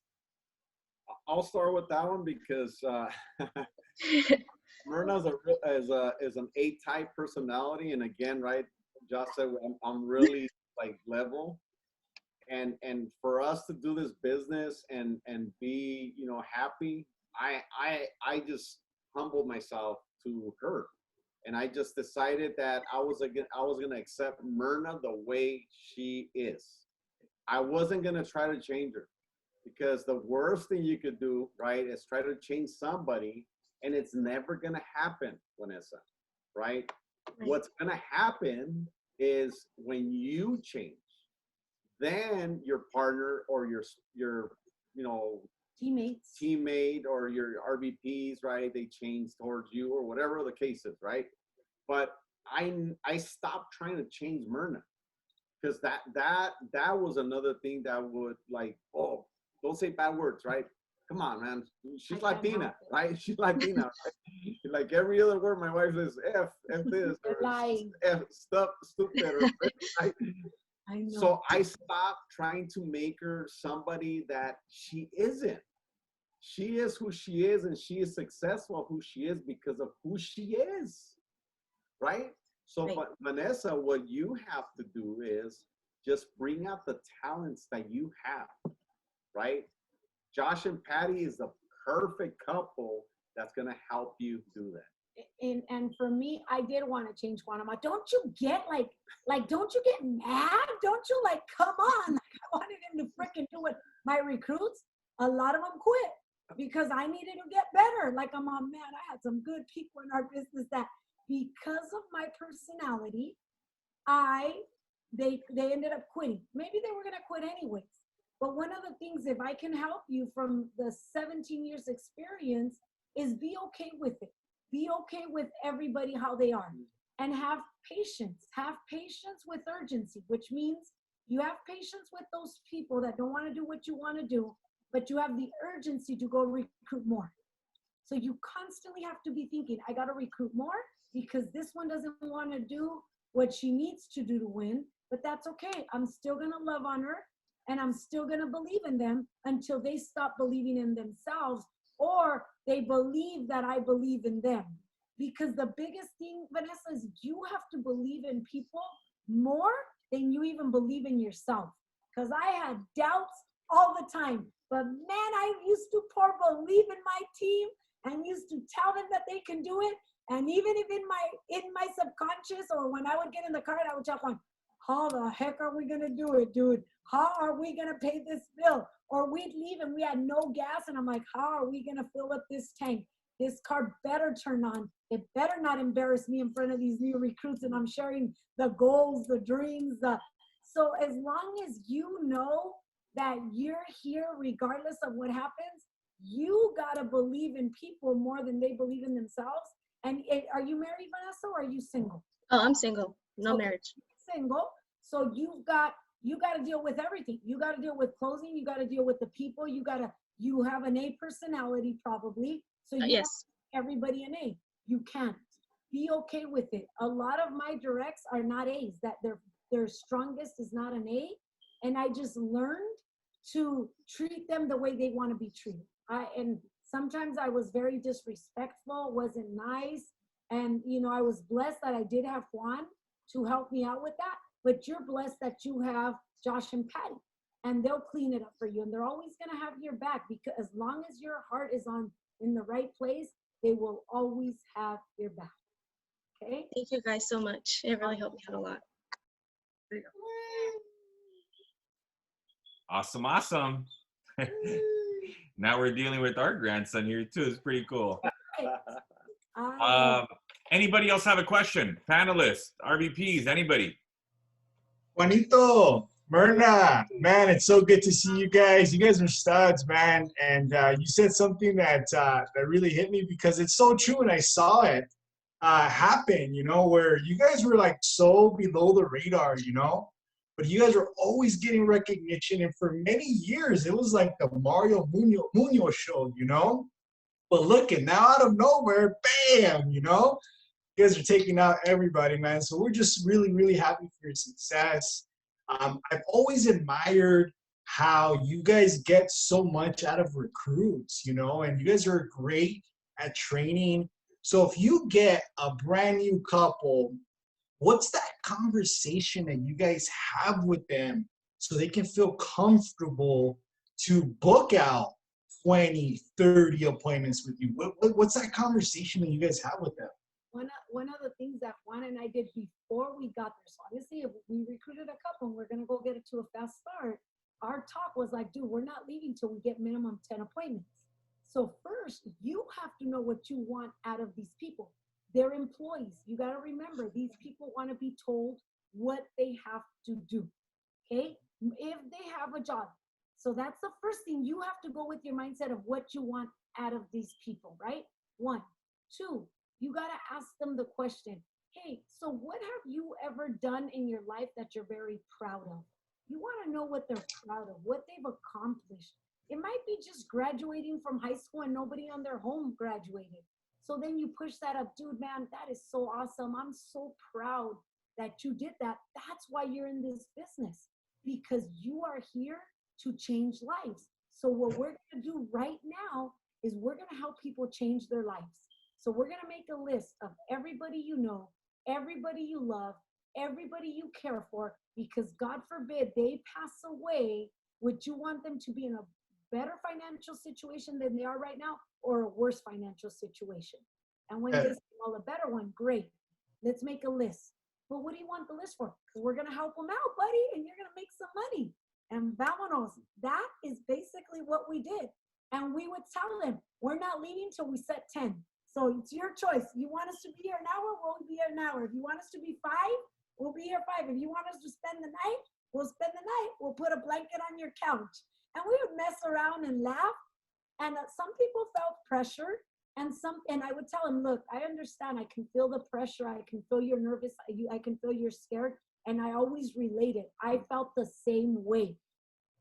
I'll start with that one because Myrna is an A-type personality, and again, right, Josh said I'm really like level, and for us to do this business and be, you know, happy, I just humbled myself to her, and I just decided that I was gonna accept Myrna the way she is. I wasn't gonna try to change her, because the worst thing you could do, right, is try to change somebody, and it's never gonna happen, Vanessa, right? What's gonna happen is when you change, then your partner or your you know, teammate or your RVPs, right, they change towards you, or whatever the case is, right? But I stopped trying to change Myrna, because that was another thing that would, like, oh, don't say bad words, right? Come on, man. She's Latina, right? She's Latina, right? Like every other word my wife says, F this, or F stuff, stupid, or right? I know. So I stopped trying to make her somebody that she isn't. She is who she is, and she is successful who she is because of who she is, right? So, Right. But Vanessa, what you have to do is just bring out the talents that you have, right? Josh and Patty is the perfect couple that's gonna help you do that. And for me, I did want to change Juan. Don't you get like don't you get mad? Don't you like, come on? Like, I wanted him to freaking do it. My recruits, a lot of them quit because I needed to get better. Like, I'm on, man, I had some good people in our business that because of my personality, they ended up quitting. Maybe they were gonna quit anyways. But one of the things, if I can help you from the 17 years experience, is be okay with it. Be okay with everybody how they are, and have patience. Have patience with urgency, which means you have patience with those people that don't want to do what you want to do, but you have the urgency to go recruit more. So you constantly have to be thinking, I got to recruit more because this one doesn't want to do what she needs to do to win, but that's okay. I'm still going to love on her, and I'm still going to believe in them until they stop believing in themselves, or they believe that I believe in them. Because the biggest thing, Vanessa, is you have to believe in people more than you even believe in yourself. Because I had doubts all the time. But man, I used to believe in my team and used to tell them that they can do it. And even if in my subconscious, or when I would get in the car, I would tell them, how the heck are we gonna do it, dude? How are we gonna pay this bill? Or we'd leave and we had no gas, and I'm like, how are we gonna fill up this tank? This car better turn on. It better not embarrass me in front of these new recruits, and I'm sharing the goals, the dreams. So as long as you know that you're here regardless of what happens, you gotta believe in people more than they believe in themselves. And are you married, Vanessa, or are you single? Oh, I'm single. No marriage. Single. So you got to deal with everything. You got to deal with closing. You got to deal with the people. You have an A personality probably. So you Yes. have everybody an A. You can't. Be okay with it. A lot of my directs are not A's. That their strongest is not an A. And I just learned to treat them the way they want to be treated. And sometimes I was very disrespectful, wasn't nice. And, you know, I was blessed that I did have Juan to help me out with that. But you're blessed that you have Josh and Patty, and they'll clean it up for you. And they're always going to have your back, because as long as your heart is in the right place, they will always have your back. Okay? Thank you guys so much. It really helped me out a lot. Awesome, awesome. Now we're dealing with our grandson here too. It's pretty cool. Anybody else have a question? Panelists, RVPs, anybody? Juanito, Myrna, man, it's so good to see you guys. You guys are studs, man. And you said something that really hit me, because it's so true, and I saw it happen, you know, where you guys were like so below the radar, you know, but you guys were always getting recognition. And for many years, it was like the Mario Munoz show, you know. But look, and now out of nowhere, bam, you know, you guys are taking out everybody, man. So we're just really, really happy for your success. I've always admired how you guys get so much out of recruits, you know, and you guys are great at training. So if you get a brand new couple, what's that conversation that you guys have with them so they can feel comfortable to book out 20, 30 appointments with you? What's that conversation that you guys have with them? One of the things that Juan and I did before we got there, so obviously if we recruited a couple and we're going to go get it to a fast start, our talk was like, dude, we're not leaving till we get minimum 10 appointments. So first, you have to know what you want out of these people. They're employees. You got to remember, these people want to be told what they have to do, okay? If they have a job. So that's the first thing. You have to go with your mindset of what you want out of these people, right? 1. 2, you got to ask them the question, hey, so what have you ever done in your life that you're very proud of? You want to know what they're proud of, what they've accomplished. It might be just graduating from high school and nobody on their home graduated. So then you push that up, dude, man, that is so awesome. I'm so proud that you did that. That's why you're in this business, because you are here to change lives. So what we're going to do right now is we're going to help people change their lives. So we're going to make a list of everybody you know, everybody you love, everybody you care for, because God forbid they pass away. Would you want them to be in a better financial situation than they are right now, or a worse financial situation? And when they say, well, a better one, great. Let's make a list. But what do you want the list for? Because we're going to help them out, buddy, and you're going to make some money. And vámonos. That is basically what we did. And we would tell them, we're not leaving till we set 10. So it's your choice. You want us to be here an hour, we'll be here an hour. If you want us to be 5, we'll be here 5. If you want us to spend the night, we'll spend the night. We'll put a blanket on your couch. And we would mess around and laugh. And some people felt pressure. And I would tell them, look, I understand. I can feel the pressure. I can feel you're nervous. I can feel you're scared. And I always relate it. I felt the same way.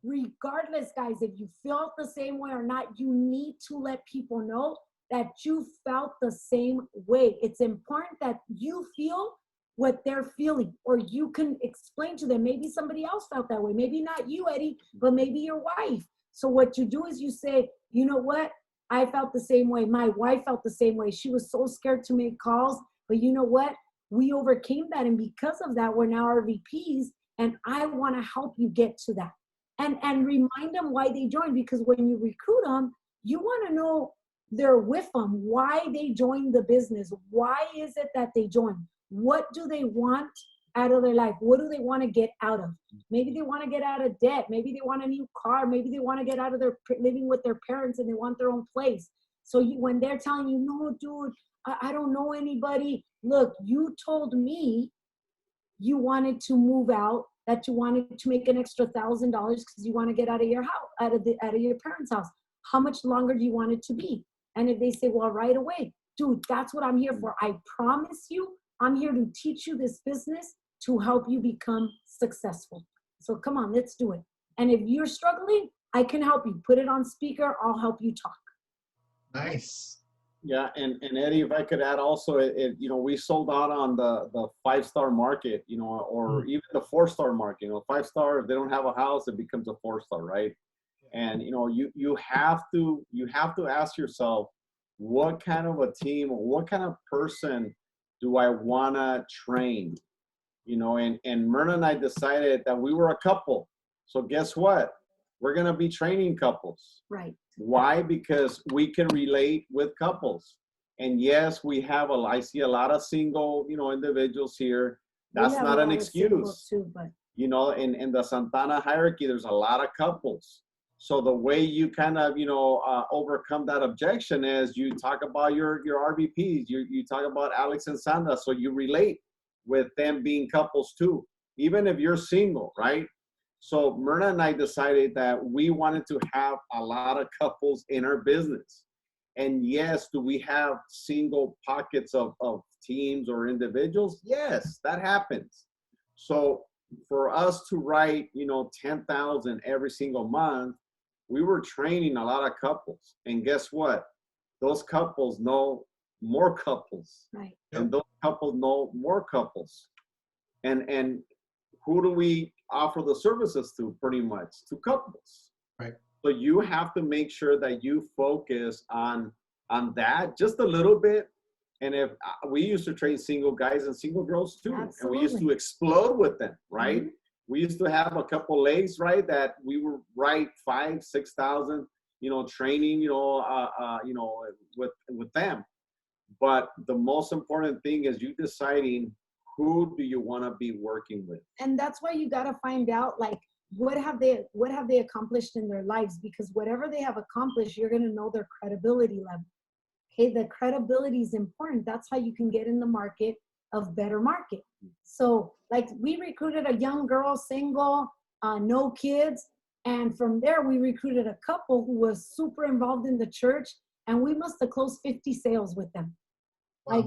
Regardless, guys, if you felt the same way or not, you need to let people know that you felt the same way. It's important that you feel what they're feeling, or you can explain to them. Maybe somebody else felt that way. Maybe not you, Eddie, but maybe your wife. So what you do is you say, you know what? I felt the same way. My wife felt the same way. She was so scared to make calls, but you know what? We overcame that. And because of that, we're now RVPs, and I want to help you get to that. And remind them why they joined, because when you recruit them, you want to know they're with them, why they joined the business. Why is it that they joined? What do they want out of their life? What do they want to get out of? Maybe they want to get out of debt. Maybe they want a new car. Maybe they want to get out of their living with their parents and they want their own place. So when they're telling you, no, dude, I don't know anybody. Look, you told me you wanted to move out, that you wanted to make an extra $1,000 because you want to get out of your house, out of your parents' house. How much longer do you want it to be? And if they say, well, right away, dude, that's what I'm here for. I promise you, I'm here to teach you this business to help you become successful. So come on, let's do it. And if you're struggling, I can help you. Put it on speaker. I'll help you talk. Nice. Yeah, and Eddie, if I could add also, we sold out on the 5-star market, or even the 4-star market. 5-star, if they don't have a house, it becomes a 4-star, right? And you have to ask yourself, what kind of a team, or what kind of person do I wanna train? And Myrna and I decided that we were a couple. So guess what? We're gonna be training couples. Right. Why? Because we can relate with couples. And yes, I see a lot of single, individuals here. That's not an excuse. Too, but in the Santana hierarchy, there's a lot of couples. So the way you kind of, overcome that objection is you talk about your RVPs, you talk about Alex and Sandra, so you relate with them being couples too, even if you're single, right? So Myrna and I decided that we wanted to have a lot of couples in our business. And yes, do we have single pockets of teams or individuals? Yes, that happens. So for us to write, 10,000 every single month, we were training a lot of couples. And guess what? those couples know more couples. Right. And those couples know more couples. And who do we offer the services to? Pretty much to couples. Right. So you have to make sure that you focus on that just a little bit. And if we used to train single guys and single girls too, Absolutely. and we used to explode with them, right? Mm-hmm. We used to have a couple legs, right? That we were right 5,000, 6,000, training, with them. But the most important thing is you deciding who do you want to be working with. And that's why you got to find out, like, what have they accomplished in their lives? Because whatever they have accomplished, you're going to know their credibility level. Okay, the credibility is important. That's how you can get in the market of better market. So, like, we recruited a young girl, single, no kids, and from there we recruited a couple who was super involved in the church, and we must have closed 50 sales with them. Wow. Like,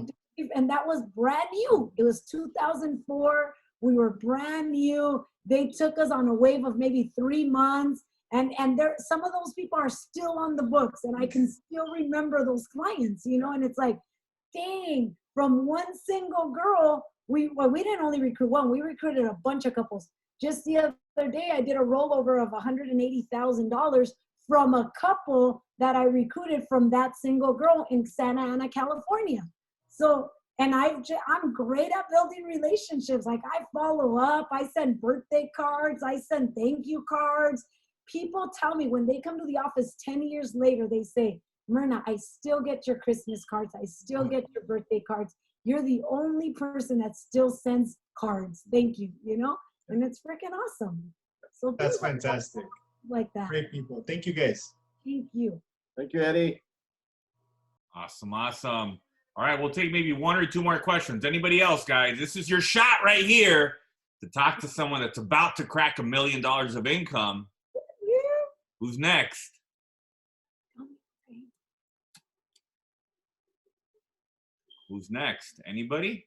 and that was brand new. It was 2004. We were brand new. They took us on a wave of maybe 3 months. And there, some of those people are still on the books, and I can still remember those clients, and it's like, dang, from one single girl, we didn't only recruit one, we recruited a bunch of couples. Just the other day, I did a rollover of $180,000 from a couple that I recruited from that single girl in Santa Ana, California. So, and I'm great at building relationships. Like, I follow up, I send birthday cards, I send thank you cards. People tell me when they come to the office 10 years later, they say, Myrna, I still get your Christmas cards. I still get your birthday cards. You're the only person that still sends cards. Thank you, and it's freaking awesome. So That's fantastic. Like that. Great people. Thank you, guys. Thank you. Thank you, Eddie. Awesome. All right, we'll take maybe 1 or 2 more questions. Anybody else, guys? This is your shot right here to talk to someone that's about to crack $1 million of income. Who's next? Who's next? Anybody?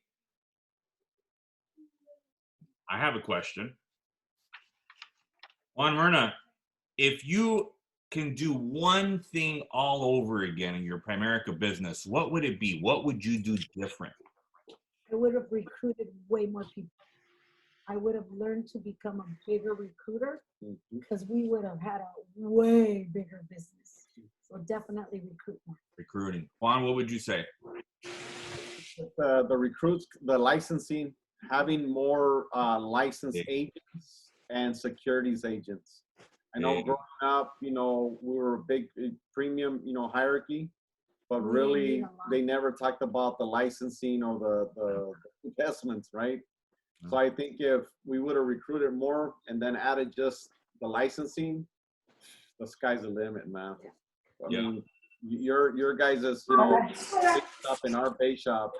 I have a question. Juan, Myrna, if you can do one thing all over again in your Primerica business, what would it be? What would you do different? I would have recruited way more people. I would have learned to become a bigger recruiter, because we would have had a way bigger business. So definitely recruit more. Recruiting. Juan, what would you say? The recruits, the licensing, having more licensed agents and securities agents. I know growing up, we were a big premium, hierarchy, but really they never talked about the licensing or the investments, right? So I think if we would have recruited more and then added just the licensing, the sky's the limit, man. I mean, your guys' stuff in our base shop.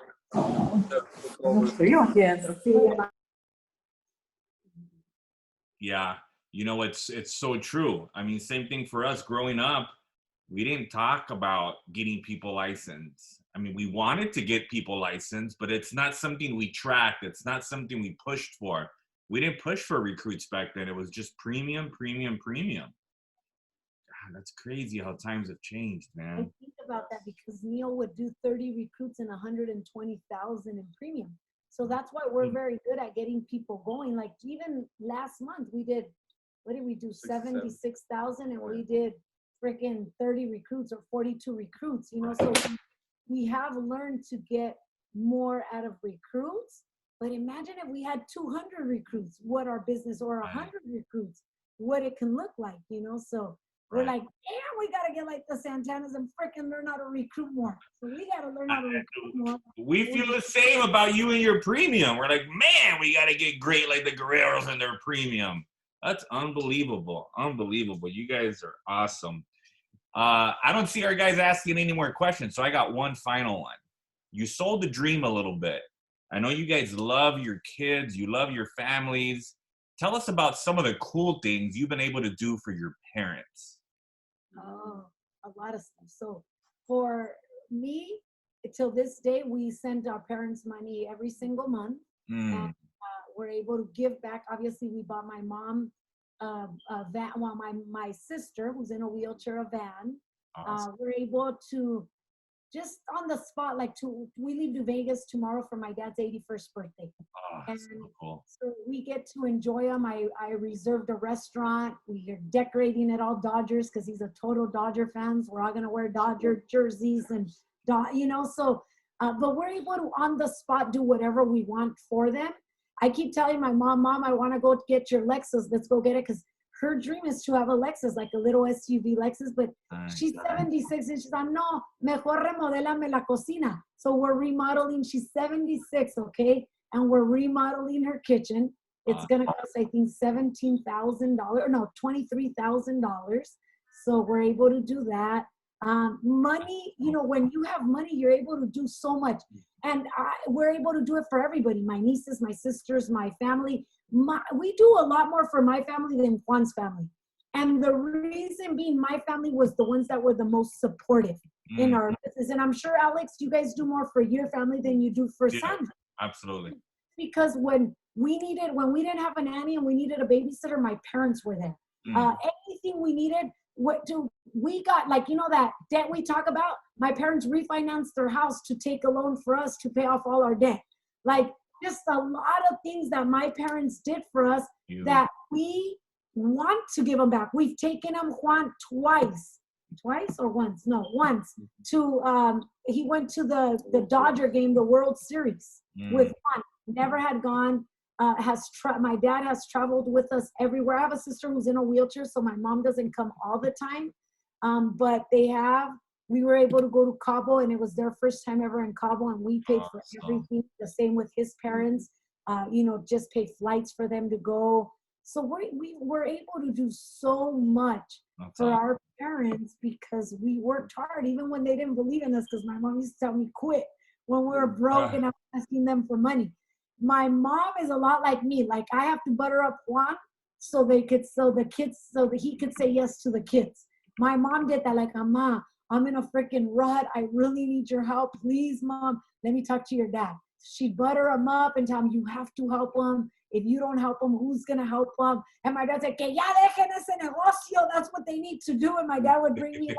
Yeah, it's so true. I mean, same thing for us growing up. We didn't talk about getting people licensed. I mean, we wanted to get people licensed, but it's not something we tracked. It's not something we pushed for. We didn't push for recruits back then. It was just premium. God, that's crazy how times have changed, man. I think about that because Neil would do 30 recruits and 120,000 in premium. So that's why we're very good at getting people going. Like, even last month we did, what did we do? 76,000, and we did freaking 30 recruits or 42 recruits, so we have learned to get more out of recruits. But imagine if we had 200 recruits, what our business, or 100 recruits, what it can look like, so we're like, damn, we got to get like the Santanas and freaking learn how to recruit more. So we got to learn how to recruit more. We feel the same about you and your premium. We're like, man, we got to get great like the Guerreros and their premium. That's unbelievable. You guys are awesome. I don't see our guys asking any more questions, so I got one final one. You sold the dream a little bit. I know you guys love your kids. You love your families. Tell us about some of the cool things you've been able to do for your parents. Oh, a lot of stuff. So for me, till this day, we send our parents money every single month. And we're able to give back. Obviously, we bought my mom a van, well, my sister who's in a wheelchair, a van. Awesome. We're able to just on the spot, like we leave to Vegas tomorrow for my dad's 81st birthday. Oh, And so cool. so we get to enjoy them. I reserved a restaurant. We are decorating it all Dodgers because he's a total Dodger fan. So we're all going to wear Dodger jerseys and, so, but we're able to on the spot do whatever we want for them. I keep telling my mom, I want to go get your Lexus. Let's go get it. Because her dream is to have a Lexus, like a little SUV Lexus, but she's 76 and she's like, no, mejor remodélame la cocina. So we're remodeling. She's 76, okay? And we're remodeling her kitchen. It's going to cost, I think, $17,000, no, $23,000. So we're able to do that. Money, when you have money, you're able to do so much. And we're able to do it for everybody. My nieces, my sisters, my family. We do a lot more for my family than Juan's family. And the reason being my family was the ones that were the most supportive in our business. And I'm sure, Alex, you guys do more for your family than you do for Sandra. Absolutely. Because when we didn't have a nanny and we needed a babysitter, my parents were there. Anything we needed, we got, like, that debt we talk about, my parents refinanced their house to take a loan for us to pay off all our debt. Like, just a lot of things that my parents did for us that we want to give them back. We've taken them, Juan, twice or once? No, once. To he went to the Dodger game, the World Series with Juan. Never had gone. My dad has traveled with us everywhere. I have a sister who's in a wheelchair, so my mom doesn't come all the time. But we were able to go to Cabo, and it was their first time ever in Cabo, and we paid for everything. The same with his parents, just paid flights for them to go. So we were able to do so much for our parents because we worked hard, even when they didn't believe in us, because my mom used to tell me quit when we were broke and I was asking them for money. My mom is a lot like me. Like, I have to butter up Juan so that he could say yes to the kids. My mom did that, like, Mama, I'm in a freaking rut. I really need your help. Please, Mom, let me talk to your dad. She'd butter him up and tell him, you have to help him. If you don't help them, who's going to help them? And my dad's like, que ya dejen ese negocio. That's what they need to do. And my dad would bring me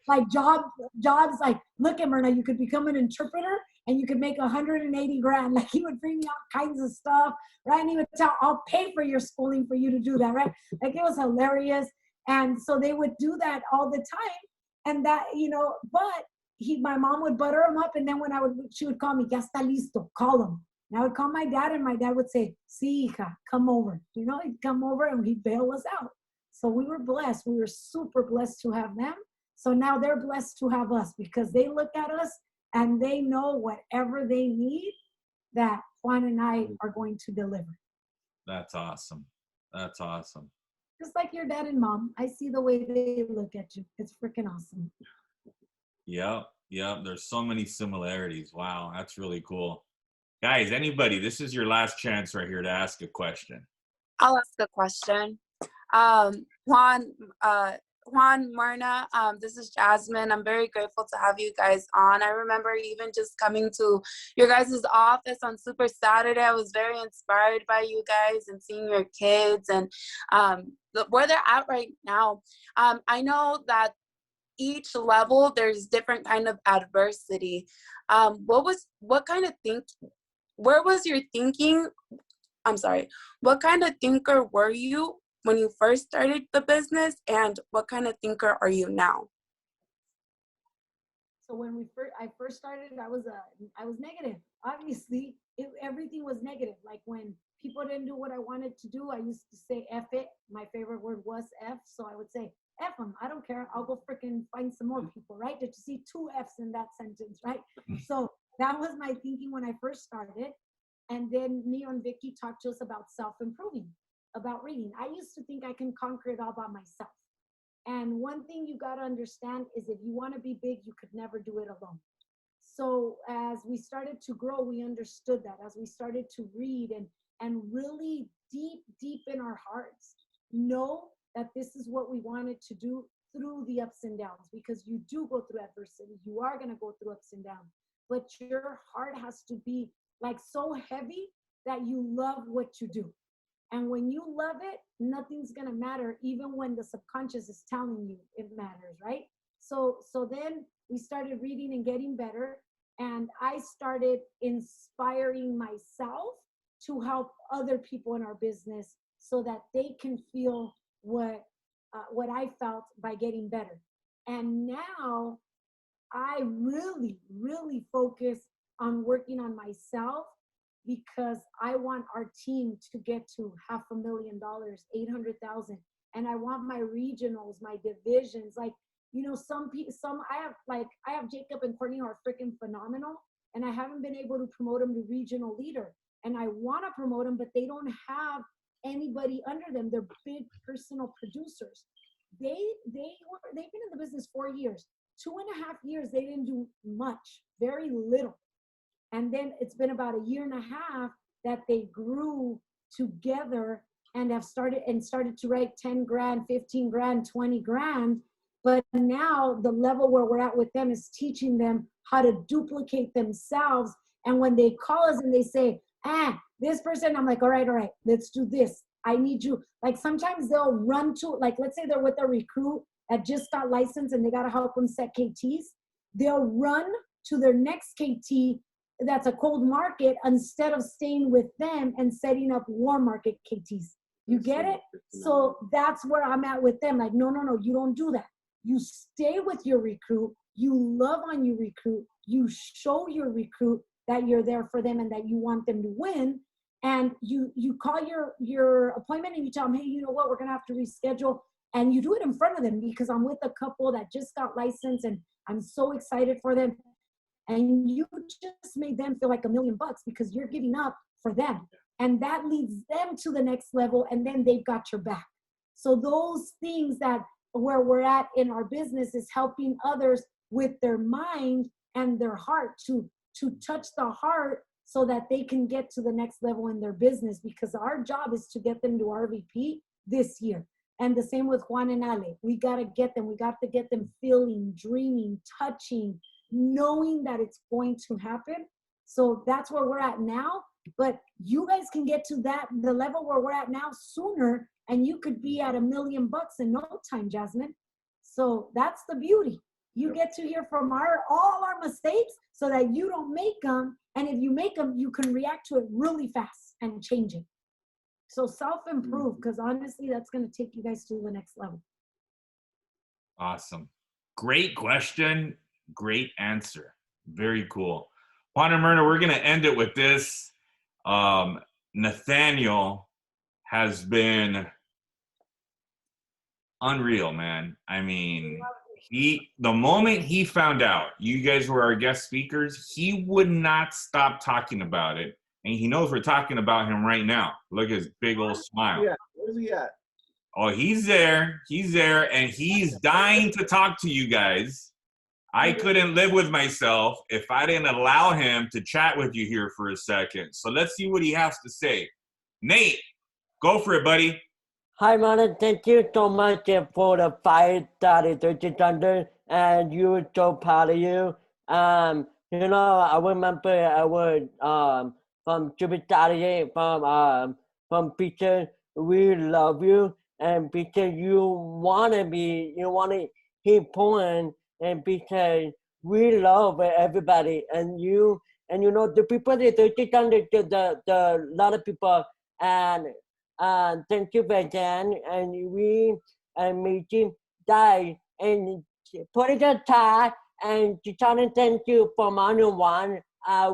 like jobs like, look at Myrna, you could become an interpreter and you could make 180 grand. Like, he would bring me all kinds of stuff, right? And he would tell, I'll pay for your schooling for you to do that, right? Like, it was hilarious. And so they would do that all the time. And that, but my mom would butter him up. And then she would call me, ya está listo, call him. And I would call my dad, and my dad would say, sí, hija, come over. He'd come over and he'd bail us out. So we were blessed. We were super blessed to have them. So now they're blessed to have us because they look at us and they know whatever they need that Juan and I are going to deliver. That's awesome. That's awesome. Just like your dad and mom. I see the way they look at you. It's freaking awesome. Yep. There's so many similarities. Wow, that's really cool. Guys, anybody, this is your last chance right here to ask a question. I'll ask a question. Juan, Myrna, this is Jasmine. I'm very grateful to have you guys on. I remember even just coming to your guys' office on Super Saturday. I was very inspired by you guys and seeing your kids and where they're at right now. I know that each level, there's different kind of adversity. Where was your thinking? I'm sorry. What kind of thinker were you when you first started the business, and what kind of thinker are you now? So when I first started, I was negative. Obviously, everything was negative. Like, when people didn't do what I wanted to do, I used to say F it. My favorite word was F. So I would say, F them. I don't care. I'll go freaking find some more people, right? Did you see 2 F's in that sentence, right? So that was my thinking when I first started. And then Neo and Vicky talked to us about self-improving, about reading. I used to think I can conquer it all by myself. And one thing you got to understand is if you want to be big, you could never do it alone. So as we started to grow, we understood that. As we started to read and really deep in our hearts, know that this is what we wanted to do through the ups and downs, because you do go through adversity. You are going to go through ups and downs, but your heart has to be like so heavy that you love what you do. And when you love it, nothing's going to matter, even when the subconscious is telling you it matters, right? So then we started reading and getting better. And I started inspiring myself to help other people in our business so that they can feel what I felt by getting better. And now I really, really focus on working on myself because I want our team to get to $500,000, 800,000. And I want my regionals, my divisions, like, you know, I have Jacob and Courtney who are freaking phenomenal, and I haven't been able to promote them to regional leader. And I want to promote them, but they don't have anybody under them. They're big personal producers. They've been in the business 4 years. 2.5 years, they didn't do much, very little. And then it's been about 1.5 years that they grew together and have started to write 10 grand, 15 grand, 20 grand. But now the level where we're at with them is teaching them how to duplicate themselves. And when they call us and they say, this person, I'm like, all right, let's do this. I need you. Like sometimes they'll run to, like, let's say they're with a recruit that just got licensed and they got to help them set KTs. They'll run to their next KT that's a cold market instead of staying with them and setting up warm market KTs. You get it? So that's where I'm at with them. Like, no, you don't do that. You stay with your recruit. You love on your recruit. You show your recruit that you're there for them and that you want them to win. And you call your appointment and you tell them, hey, you know what? We're going to have to reschedule. And you do it in front of them because I'm with a couple that just got licensed and I'm so excited for them. And you just made them feel like $1 million because you're giving up for them. And that leads them to the next level, and then they've got your back. So those things that where we're at in our business is helping others with their mind and their heart to touch the heart so that they can get to the next level in their business, because our job is to get them to RVP this year. And the same with Juan and Ale. We got to get them feeling, dreaming, touching, knowing that it's going to happen. So that's where we're at now. But you guys can get to the level where we're at now sooner, and you could be at $1 million in no time, Jasmine. So that's the beauty. You get to hear from all our mistakes so that you don't make them. And if you make them, you can react to it really fast and change it. So self-improve, because honestly, that's going to take you guys to the next level. Awesome. Great question. Great answer. Very cool. Juan and Myrna, we're going to end it with this. Nathaniel has been unreal, man. I mean, the moment he found out you guys were our guest speakers, he would not stop talking about it. And he knows we're talking about him right now. Look at his big old smile. Yeah, where's he at? Oh, he's there. He's there, and he's dying to talk to you guys. I couldn't live with myself if I didn't allow him to chat with you here for a second. So let's see what he has to say. Nate, go for it, buddy. Hi, Myrna. Thank you so much for the 5:30 Thunder, and you were so proud of you. You know, I remember I was from Super Saturday from Peter. We love you, and Peter, you wanna keep pulling, and because we love everybody, and you know the people that 30 Thunder, the lot of people, and thank you again, and we meet you die and put it aside and to try to thank you for One.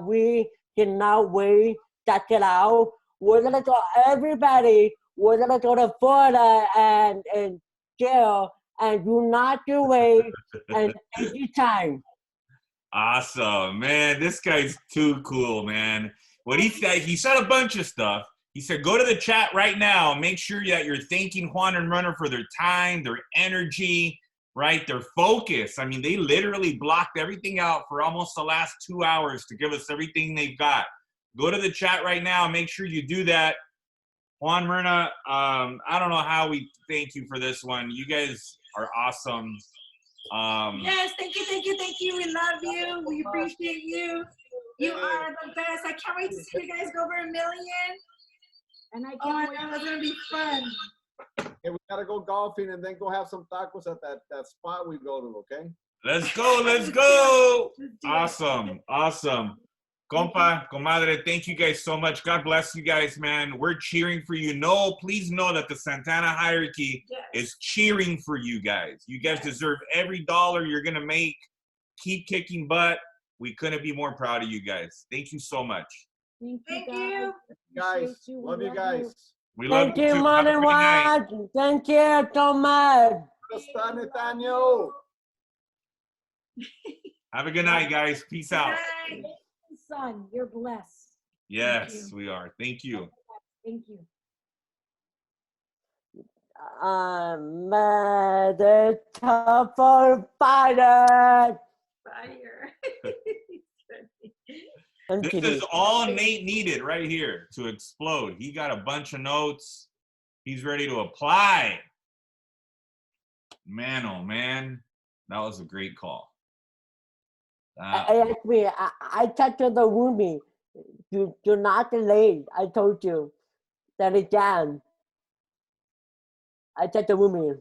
We cannot wait to check it out. We're gonna go everybody. We're gonna go to Florida and jail and do not do wait and take your time. Awesome, man. This guy's too cool, man. What he said a bunch of stuff. He said, go to the chat right now. Make sure that you're thanking Juan and Myrna for their time, their energy, right? Their focus. I mean, they literally blocked everything out for almost the last 2 hours to give us everything they've got. Go to the chat right now. Make sure you do that. Juan, Myrna, I don't know how we thank you for this one. You guys are awesome. Yes, thank you. We love you. We appreciate you. You are the best. I can't wait to see you guys go over 1 million. And I can't wait. It's going to be fun. Hey, we gotta go golfing and then go have some tacos at that spot we go to, okay? Let's go, let's go. Awesome, awesome. Compa, comadre, thank you guys so much. God bless you guys, man. We're cheering for you. No, please know that the Santana hierarchy is cheering for you guys. You guys deserve every dollar you're going to make. Keep kicking butt. We couldn't be more proud of you guys. Thank you so much. Thank you. Guys, love you guys. We love Thank you you, too. Have a Mother great night. Juan. Thank you so much. Hasta, Nathaniel. Have a good night, guys. Peace out. Son, you're blessed. Yes, we are. Thank you. Thank you. The tougher fighter. This is all Nate needed right here to explode. He got a bunch of notes. He's ready to apply. Man, oh man, that was a great call. I touched the Woomy. Do not delay. I told you that again. I touched the Woomy.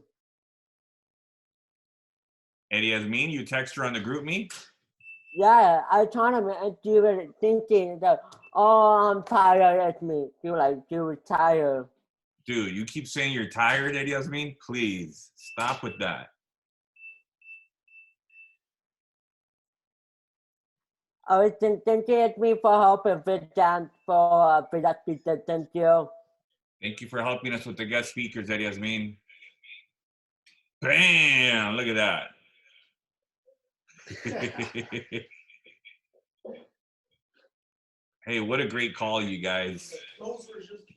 Eddie Yasmin, you text her on the group me? Yeah, I told him and she was thinking that, oh, I'm tired at me. She was tired. Dude, you keep saying you're tired, Eddie Yasmin? Please, stop with that. Oh, thank you, me for helping with that, for that pizza. Thank you. Thank you for helping us with the guest speakers, Eddie Yasmin. Bam! Look at that. Hey, what a great call, you guys.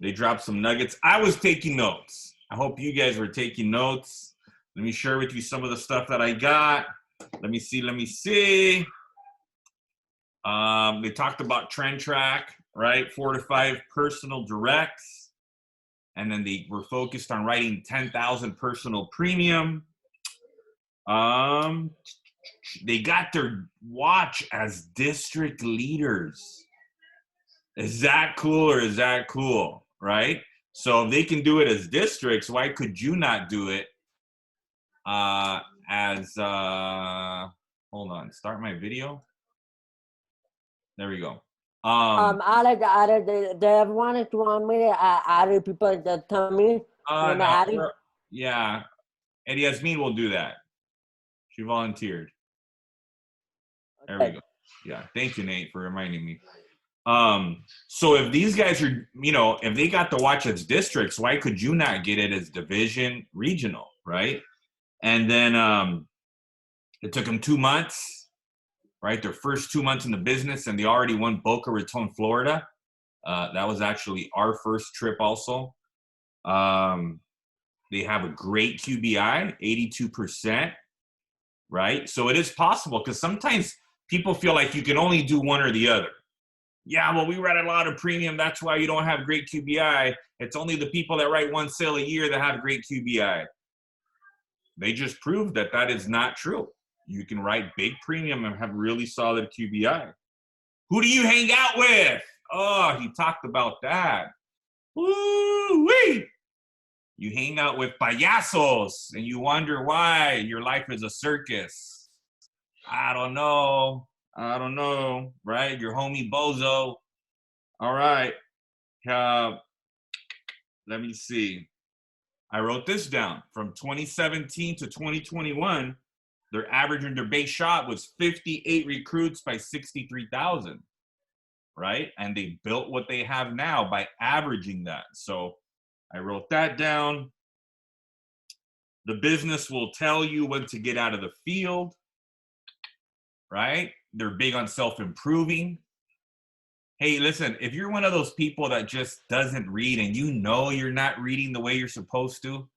They dropped some nuggets. I was taking notes. I hope you guys were taking notes. Let me share with you some of the stuff that I got. Let me see. They talked about trend track, right? 4 to 5 personal directs. And then they were focused on writing 10,000 personal premium. They got their watch as district leaders. Is that cool or is that cool, right? So if they can do it as districts, why could you not do it as, hold on, start my video. There we go. Alex, they wanted to want me to add people that tell me. No, yeah, Eddie Yasmin will do that. She volunteered. There we go. Yeah, thank you, Nate, for reminding me. So if these guys are, if they got the watch as districts, why could you not get it as division regional, right? And then it took them 2 months, right? Their first 2 months in the business, and they already won Boca Raton, Florida. That was actually our first trip also. They have a great QBI, 82%, right? So it is possible, because sometimes people feel like you can only do one or the other. Yeah, well, we write a lot of premium. That's why you don't have great QBI. It's only the people that write one sale a year that have great QBI. They just proved that that is not true. You can write big premium and have really solid QBI. Who do you hang out with? Oh, he talked about that. Woo-wee! You hang out with payasos and you wonder why your life is a circus. I don't know, right? Your homie Bozo. All right. Let me see. I wrote this down. From 2017 to 2021, their average in their base shot was 58 recruits by 63,000, right? And they built what they have now by averaging that. So I wrote that down. The business will tell you when to get out of the field, right? They're big on self-improving. Hey, listen, if you're one of those people that just doesn't read and you know you're not reading the way you're supposed to,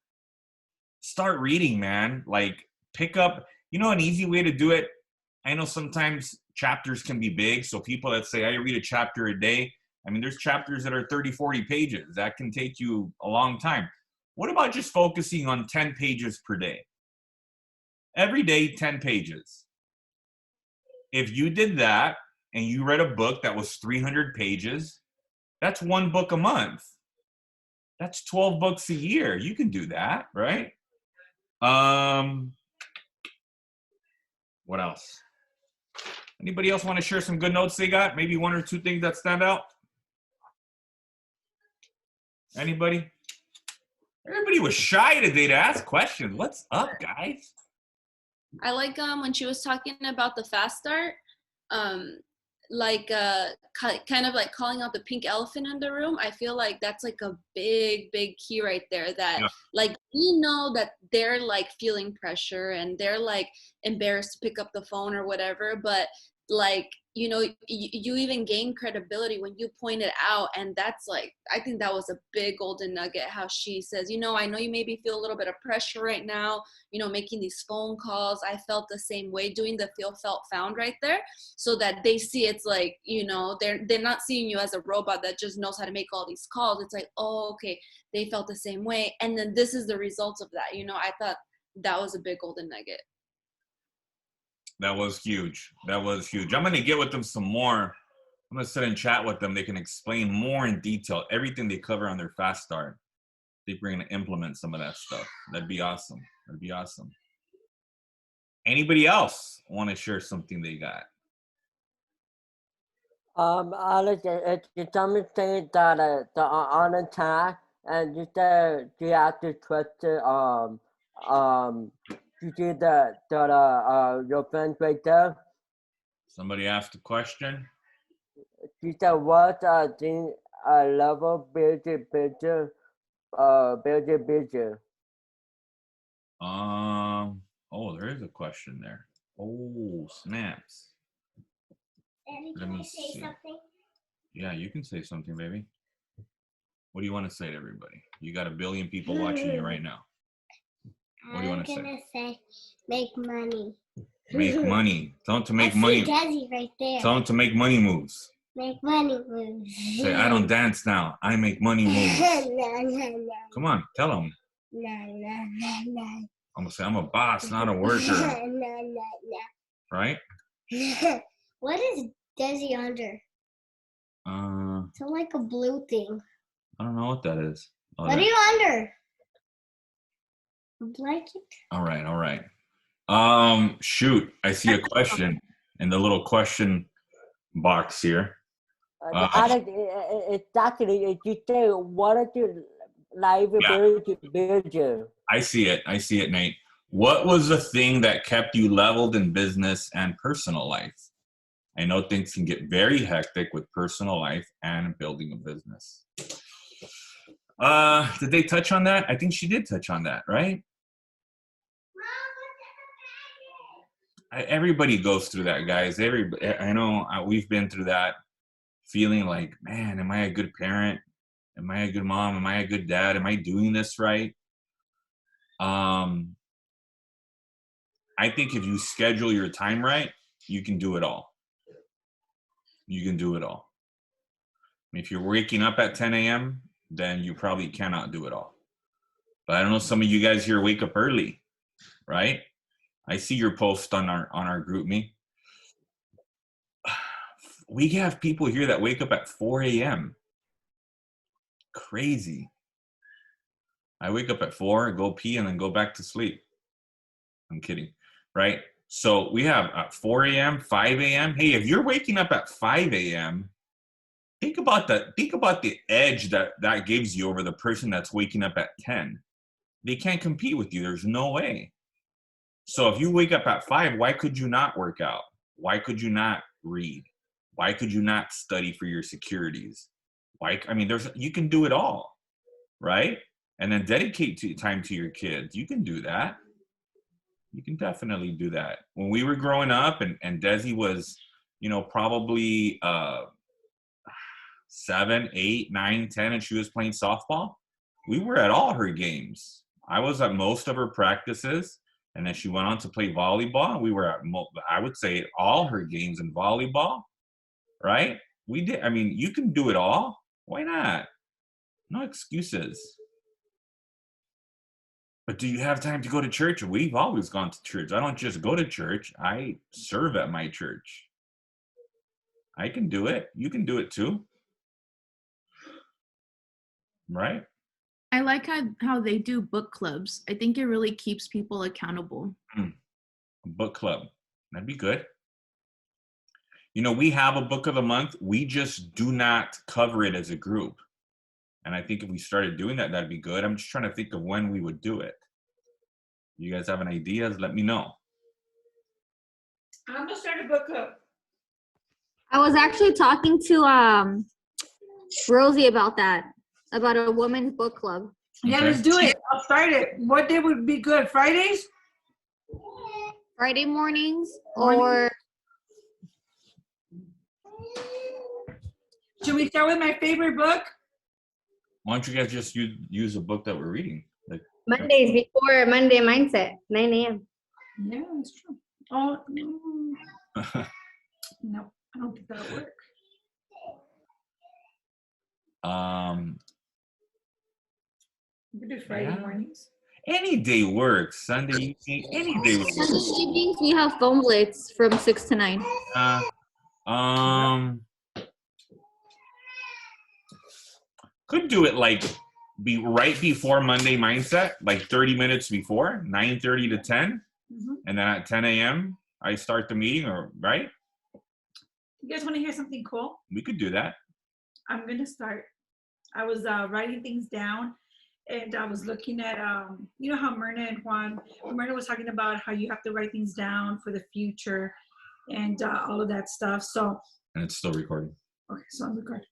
start reading, man. Like, pick up, an easy way to do it. I know sometimes chapters can be big. So people that say, I read a chapter a day, there's chapters that are 30, 40 pages. That can take you a long time. What about just focusing on 10 pages per day? Every day, 10 pages. If you did that and you read a book that was 300 pages, that's one book a month. That's $12 a year. You can do that, right? What else? Anybody else want to share some good notes they got? Maybe one or two things that stand out? Anybody? Everybody was shy today to ask questions. What's up, guys? I like when she was talking about the fast start, kind of like calling out the pink elephant in the room. I feel like that's like a big key right there, that like we know that they're like feeling pressure and they're like embarrassed to pick up the phone or whatever, but like, you know, you even gain credibility when you point it out. And that's like, I think that was a big golden nugget, how she says, you know, I know you maybe feel a little bit of pressure right now, you know, making these phone calls. I felt the same way, doing the feel, felt, found right there, so that they see it's like, you know, they're not seeing you as a robot that just knows how to make all these calls. It's like, oh, okay, they felt the same way. And then this is the results of that. You know, I thought that was a big golden nugget. That was huge. That was huge. I'm going to get with them some more. I'm going to sit and chat with them. They can explain more in detail everything they cover on their fast start. I think we're going to implement some of that stuff. That'd be awesome. That'd be awesome. Anybody else want to share something they got? Alex, it's something that on attack and just you have to trust you see your friend right there. Somebody asked a question. She said, "What thing level build your picture, build your picture." Oh, there is a question there. Oh, snaps. Daddy, Let can me I say see. something? Yeah, you can say something, baby. What do you want to say to everybody? You got 1 billion people watching you right now. What do you want to say? I'm gonna say, make money. Make money. Tell them to make money. I see Desi right there. Tell them to make money moves. Make money moves. Say, I don't dance now. I make money moves. No. Come on, tell them. No. I'm gonna say, I'm a boss, not a worker. No. Right? What is Desi under? It's like a blue thing. I don't know what that is. Oh, What are you under? A blanket? All right. Shoot, I see a question in the little question box here. Alex, it's actually, you say, what is your life ability to build you? I see it, Nate. What was the thing that kept you leveled in business and personal life? I know things can get very hectic with personal life and building a business. Did they touch on that? I think she did touch on that, right? Everybody goes through that, guys. I know we've been through that, feeling like, man, am I a good parent? Am I a good mom? Am I a good dad? Am I doing this right? I think if you schedule your time right, you can do it all. You can do it all. If you're waking up at 10 a.m., then you probably cannot do it all. But I don't know, some of you guys here wake up early, right? I see your post on our group me. We have people here that wake up at 4 a.m. Crazy. I wake up at 4, go pee, and then go back to sleep. I'm kidding, right? So we have at 4 a.m., 5 a.m. Hey, if you're waking up at 5 a.m., think about the edge that gives you over the person that's waking up at 10. They can't compete with you. There's no way. So if you wake up at 5, why could you not work out? Why could you not read? Why could you not study for your securities? You can do it all, right? And then dedicate time to your kids. You can do that. You can definitely do that. When we were growing up and Desi was, probably 7, 8, 9, 10, and she was playing softball, we were at all her games. I was at most of her practices, and then she went on to play volleyball. We were at, I would say, all her games in volleyball, right? We did. You can do it all. Why not? No excuses. But do you have time to go to church? We've always gone to church. I don't just go to church. I serve at my church. I can do it. You can do it too. Right? I like how they do book clubs. I think it really keeps people accountable. A book club. That'd be good. You know, we have a book of the month. We just do not cover it as a group. And I think if we started doing that, that'd be good. I'm just trying to think of when we would do it. You guys have any ideas? Let me know. I'm gonna start a book club. I was actually talking to Rosie about that, about a women's book club. Yeah, let's do it. I'll start it. What day would be good? Fridays? Friday mornings or... Should we start with my favorite book? Why don't you guys just use a book that we're reading? Like, Mondays before Monday Mindset, 9 a.m. Yeah, that's true. Oh, no, I don't think that'll work. We could do Friday mornings. Any day works. Sunday evening, any day works. Sunday evenings, we have phone blitz from 6 to 9. Could do it like be right before Monday Mindset, like 30 minutes before, 9:30 to 10. And then at 10 a.m. I start the meeting, or right? You guys want to hear something cool? We could do that. I'm gonna start. I was writing things down, and I was looking at you know how Myrna and Juan, Myrna was talking about how you have to write things down for the future, and all of that stuff. So. And it's still recording. Okay, so I'm recording.